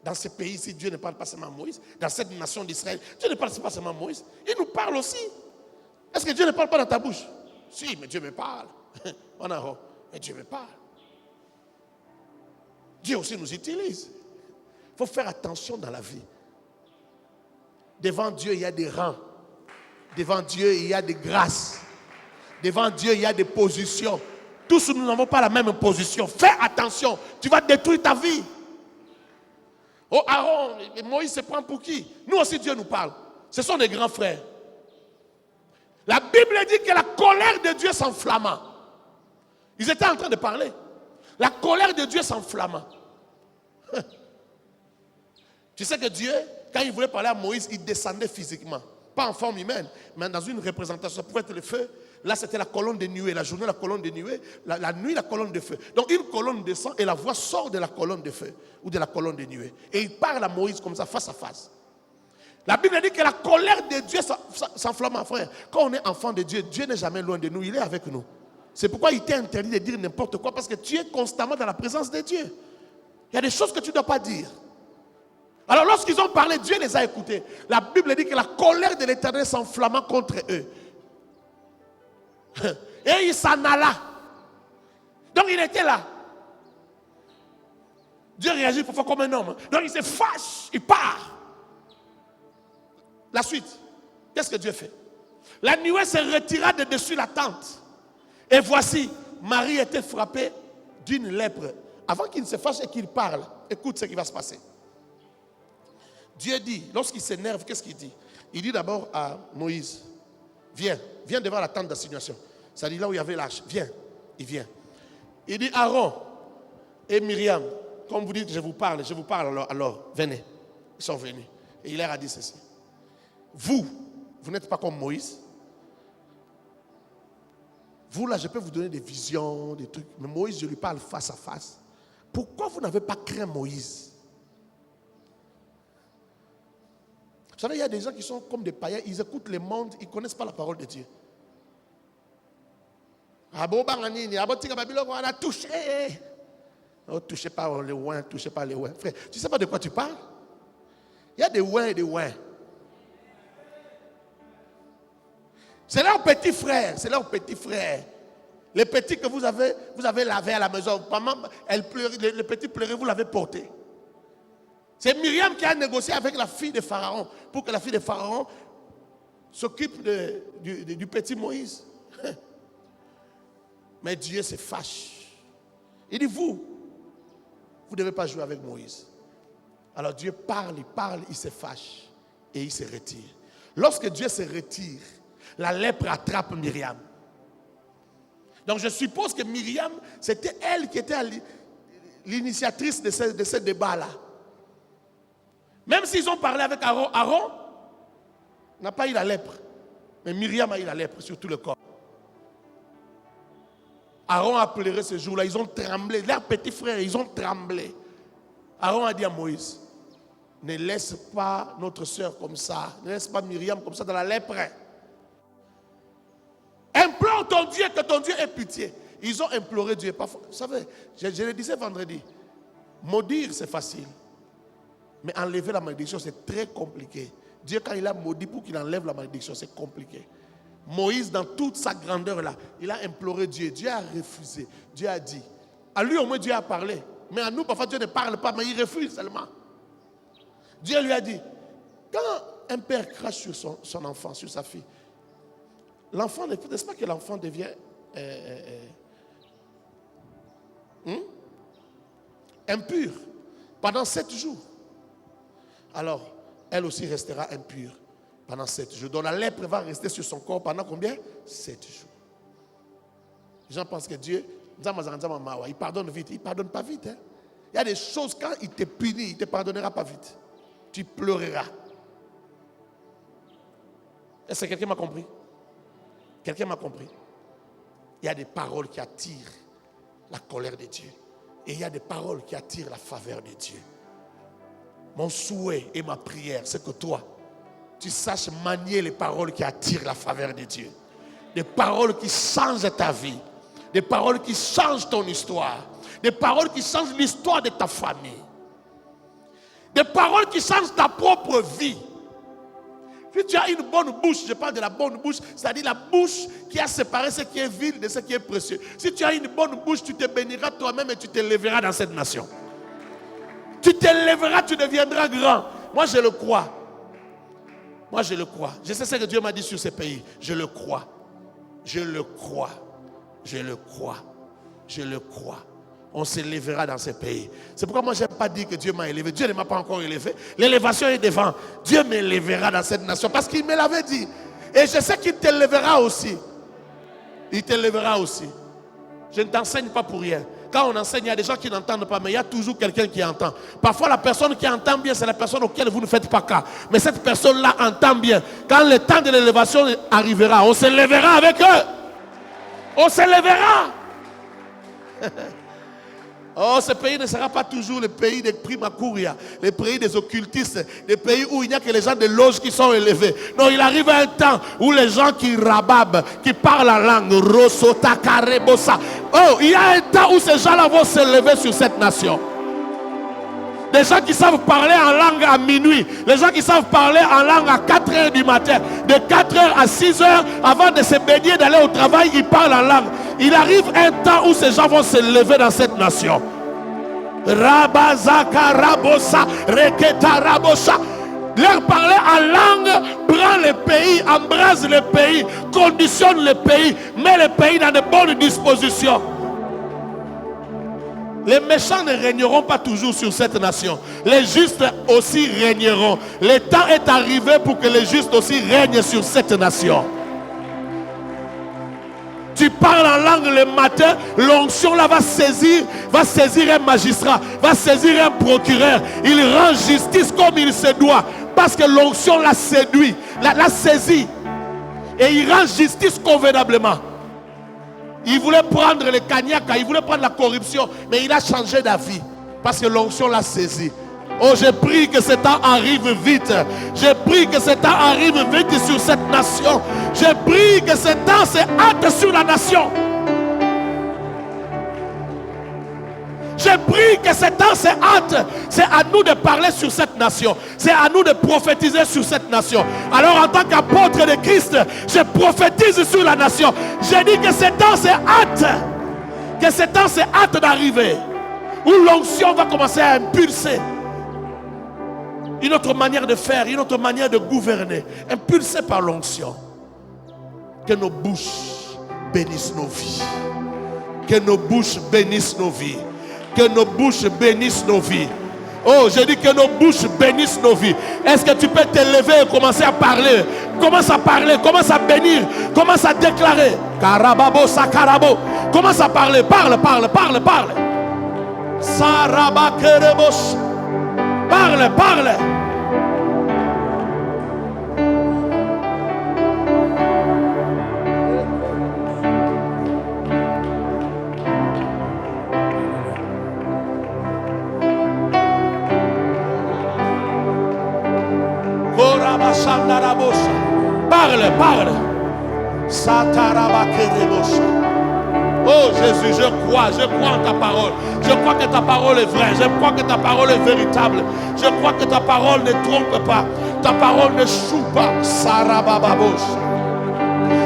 Dans ce pays-ci, Dieu ne parle pas seulement à Moïse. Dans cette nation d'Israël, Dieu ne parle pas seulement à Moïse. Il nous parle aussi. Est-ce que Dieu ne parle pas dans ta bouche? Si, mais Dieu me parle. Mais Dieu me parle. Dieu aussi nous utilise. Il faut faire attention dans la vie. Devant Dieu, il y a des rangs. Devant Dieu, il y a des grâces. Devant Dieu, il y a des positions. Tous nous n'avons pas la même position. Fais attention, tu vas détruire ta vie. Oh, Aaron et Moïse se prend pour qui? Nous aussi, Dieu nous parle. Ce sont des grands frères. La Bible dit que la colère de Dieu s'enflamma. Ils étaient en train de parler. La colère de Dieu s'enflamma. Tu sais que Dieu, quand il voulait parler à Moïse, il descendait physiquement. Pas en forme humaine, mais dans une représentation. Ça pouvait être le feu. Là, c'était la colonne de nuée. La journée, la colonne de nuée. La nuit, la colonne de feu. Donc, une colonne descend et la voix sort de la colonne de feu ou de la colonne de nuée. Et il parle à Moïse comme ça, face à face. La Bible dit que la colère de Dieu s'enflamme, frère. Quand on est enfant de Dieu, Dieu n'est jamais loin de nous. Il est avec nous. C'est pourquoi il t'est interdit de dire n'importe quoi, parce que tu es constamment dans la présence de Dieu. Il y a des choses que tu ne dois pas dire. Alors lorsqu'ils ont parlé, Dieu les a écoutés. La Bible dit que la colère de l'Éternel s'enflamma contre eux. Et il s'en alla. Donc il était là. Dieu réagit parfois comme un homme. Donc il se fâche, il part. La suite, qu'est-ce que Dieu fait? La nuée se retira de dessus la tente. Et voici, Marie était frappée d'une lèpre. Avant qu'il ne se fâche et qu'il parle, écoute ce qui va se passer. Dieu dit, lorsqu'il s'énerve, qu'est-ce qu'il dit? Il dit d'abord à Moïse, viens devant la tente d'assignation. Ça dit là où il y avait l'arche, viens, il vient. Il dit Aaron et Myriam, comme vous dites, je vous parle alors, venez. Ils sont venus. Et il leur a dit ceci. Vous n'êtes pas comme Moïse. Vous là, je peux vous donner des visions, des trucs. Mais Moïse, je lui parle face à face. Pourquoi vous n'avez pas craint Moïse? Vous savez, il y a des gens qui sont comme des païens, ils écoutent le monde, ils ne connaissent pas la parole de Dieu. On a touché. Oh, touchez pas les ouins, touchez pas les ouins. Frère, tu ne sais pas de quoi tu parles? Il y a des ouins et des ouins. C'est leur petit frère, c'est leur petit frère. Les petits que vous avez lavé à la maison, maman, elle pleurait, le petit pleurait, vous l'avez porté. C'est Myriam qui a négocié avec la fille de Pharaon pour que la fille de Pharaon s'occupe du petit Moïse. Mais Dieu se fâche. Il dit, vous ne devez pas jouer avec Moïse. Alors Dieu parle, il se fâche et il se retire. Lorsque Dieu se retire, la lèpre attrape Myriam. Donc je suppose que Myriam, c'était elle qui était l'initiatrice de ce débat-là. Même s'ils ont parlé avec Aaron, Aaron n'a pas eu la lèpre. Mais Myriam a eu la lèpre sur tout le corps. Aaron a pleuré ce jour-là, ils ont tremblé. Leurs petits frères, ils ont tremblé. Aaron a dit à Moïse, ne laisse pas notre soeur comme ça, ne laisse pas Myriam comme ça dans la lèpre. Implore ton Dieu, que ton Dieu ait pitié. Ils ont imploré Dieu. Parfois, vous savez, je le disais vendredi, maudire c'est facile. Mais enlever la malédiction c'est très compliqué. Dieu quand il a maudit pour qu'il enlève la malédiction, c'est compliqué. Moïse dans toute sa grandeur là, il a imploré Dieu. Dieu a refusé. Dieu a dit. À lui au moins Dieu a parlé. Mais à nous parfois Dieu ne parle pas, mais il refuse seulement. Dieu lui a dit, quand un père crache sur son enfant, sur sa fille, l'enfant, n'est-ce pas que l'enfant devient impur pendant 7 jours? Alors, elle aussi restera impure pendant 7 jours. Donc la lèpre va rester sur son corps pendant combien? 7 jours. Les gens pensent que Dieu, il pardonne vite. Il ne pardonne pas vite. Hein? Il y a des choses, quand il te punit, il ne te pardonnera pas vite. Tu pleureras. Est-ce que quelqu'un m'a compris? Quelqu'un m'a compris? Il y a des paroles qui attirent la colère de Dieu. Et il y a des paroles qui attirent la faveur de Dieu. Mon souhait et ma prière, c'est que toi, tu saches manier les paroles qui attirent la faveur de Dieu. Des paroles qui changent ta vie. Des paroles qui changent ton histoire. Des paroles qui changent l'histoire de ta famille. Des paroles qui changent ta propre vie. Si tu as une bonne bouche, je parle de la bonne bouche, c'est-à-dire la bouche qui a séparé ce qui est vil de ce qui est précieux. Si tu as une bonne bouche, tu te béniras toi-même et tu te lèveras dans cette nation. Tu te lèveras, tu deviendras grand. Moi, je le crois. Moi, je le crois. Je sais ce que Dieu m'a dit sur ce pays. Je le crois. Je le crois. Je le crois. Je le crois. On s'élèvera dans ces pays. C'est pourquoi moi je n'ai pas dit que Dieu m'a élevé. Dieu ne m'a pas encore élevé. L'élévation est devant. Dieu m'élèvera dans cette nation parce qu'il me l'avait dit. Et je sais qu'il t'élèvera aussi. Il t'élèvera aussi. Je ne t'enseigne pas pour rien. Quand on enseigne, il y a des gens qui n'entendent pas, mais il y a toujours quelqu'un qui entend. Parfois, la personne qui entend bien, c'est la personne auquel vous ne faites pas cas. Mais cette personne-là entend bien. Quand le temps de l'élévation arrivera, on s'élèvera avec eux. On s'élèvera. Oh, ce pays ne sera pas toujours le pays des primacuria, le pays des occultistes, le pays où il n'y a que les gens de loge qui sont élevés. Non, il arrive un temps où les gens qui rababent, qui parlent la langue, Rosota, Karebosa. Oh, il y a un temps où ces gens-là vont s'élever sur cette nation. Des gens qui savent parler en langue à minuit, les gens qui savent parler en langue à 4 h du matin, de 4 h à 6 h, avant de se baigner, d'aller au travail, ils parlent en langue. Il arrive un temps où ces gens vont se lever dans cette nation. Rabazaka Rabosa, Reketa Rabosa. Leur parler en langue prend le pays, embrase le pays, conditionne le pays, met le pays dans de bonnes dispositions. Les méchants ne régneront pas toujours sur cette nation. Les justes aussi régneront. Le temps est arrivé pour que les justes aussi règnent sur cette nation. Tu parles en langue le matin, l'onction là va saisir un magistrat, va saisir un procureur. Il rend justice comme il se doit. Parce que l'onction l'a séduit, l'a saisi. Et il rend justice convenablement. Il voulait prendre le cagnaka, il voulait prendre la corruption, mais il a changé d'avis. Parce que l'onction l'a saisi. Oh, je prie que ce temps arrive vite. Je prie que ce temps arrive vite sur cette nation. Je prie que ce temps se hâte sur la nation. Je prie que ce temps se hâte. C'est à nous de parler sur cette nation. C'est à nous de prophétiser sur cette nation. Alors en tant qu'apôtre de Christ, je prophétise sur la nation. Je dis que ce temps se hâte. Que ce temps se hâte d'arriver. Où l'onction va commencer à impulser une autre manière de faire, une autre manière de gouverner, impulsée par l'onction. Que nos bouches bénissent nos vies. Que nos bouches bénissent nos vies. Que nos bouches bénissent nos vies. Oh, je dis que nos bouches bénissent nos vies. Est-ce que tu peux t'élever et commencer à parler? Commence à parler, commence à bénir, commence à déclarer. Karababo, sakarabo. Commence à parler, parle. Sarabakerebos. Parle. Parle. Satarabakerebos. Oh Jésus, je crois en ta parole. Je crois que ta parole est vraie. Je crois que ta parole est véritable. Je crois que ta parole ne trompe pas. Ta parole ne choue pas. Sarabababos.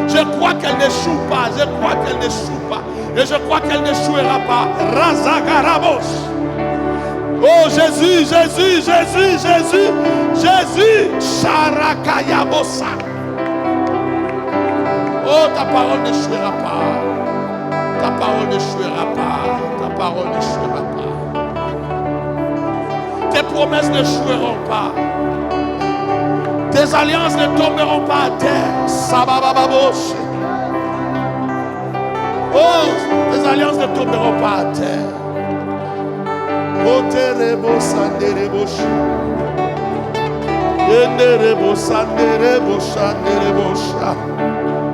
Je crois qu'elle ne choue pas. Je crois qu'elle ne choue pas. Et je crois qu'elle ne chouera pas. Razagarabos. Oh Jésus. Charakayabosa. Oh, ta parole ne chouera pas. Ta parole ne chouera pas. Ta parole ne chouera pas. Tes promesses ne choueront pas. Tes alliances ne tomberont pas à terre. Sababababos. Oh, tes alliances ne tomberont pas à terre. Oterebo sanderebosh. Yenderebo sanderebo sanderebosha.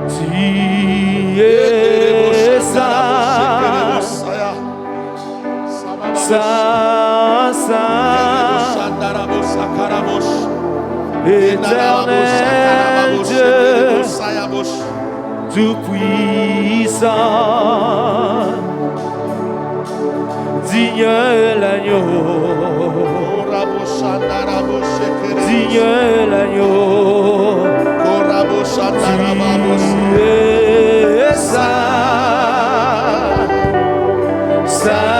Tu es saint, éternel Dieu, tout-puissant, digne l'agneau, digne l'agneau. Tu es saint, saint.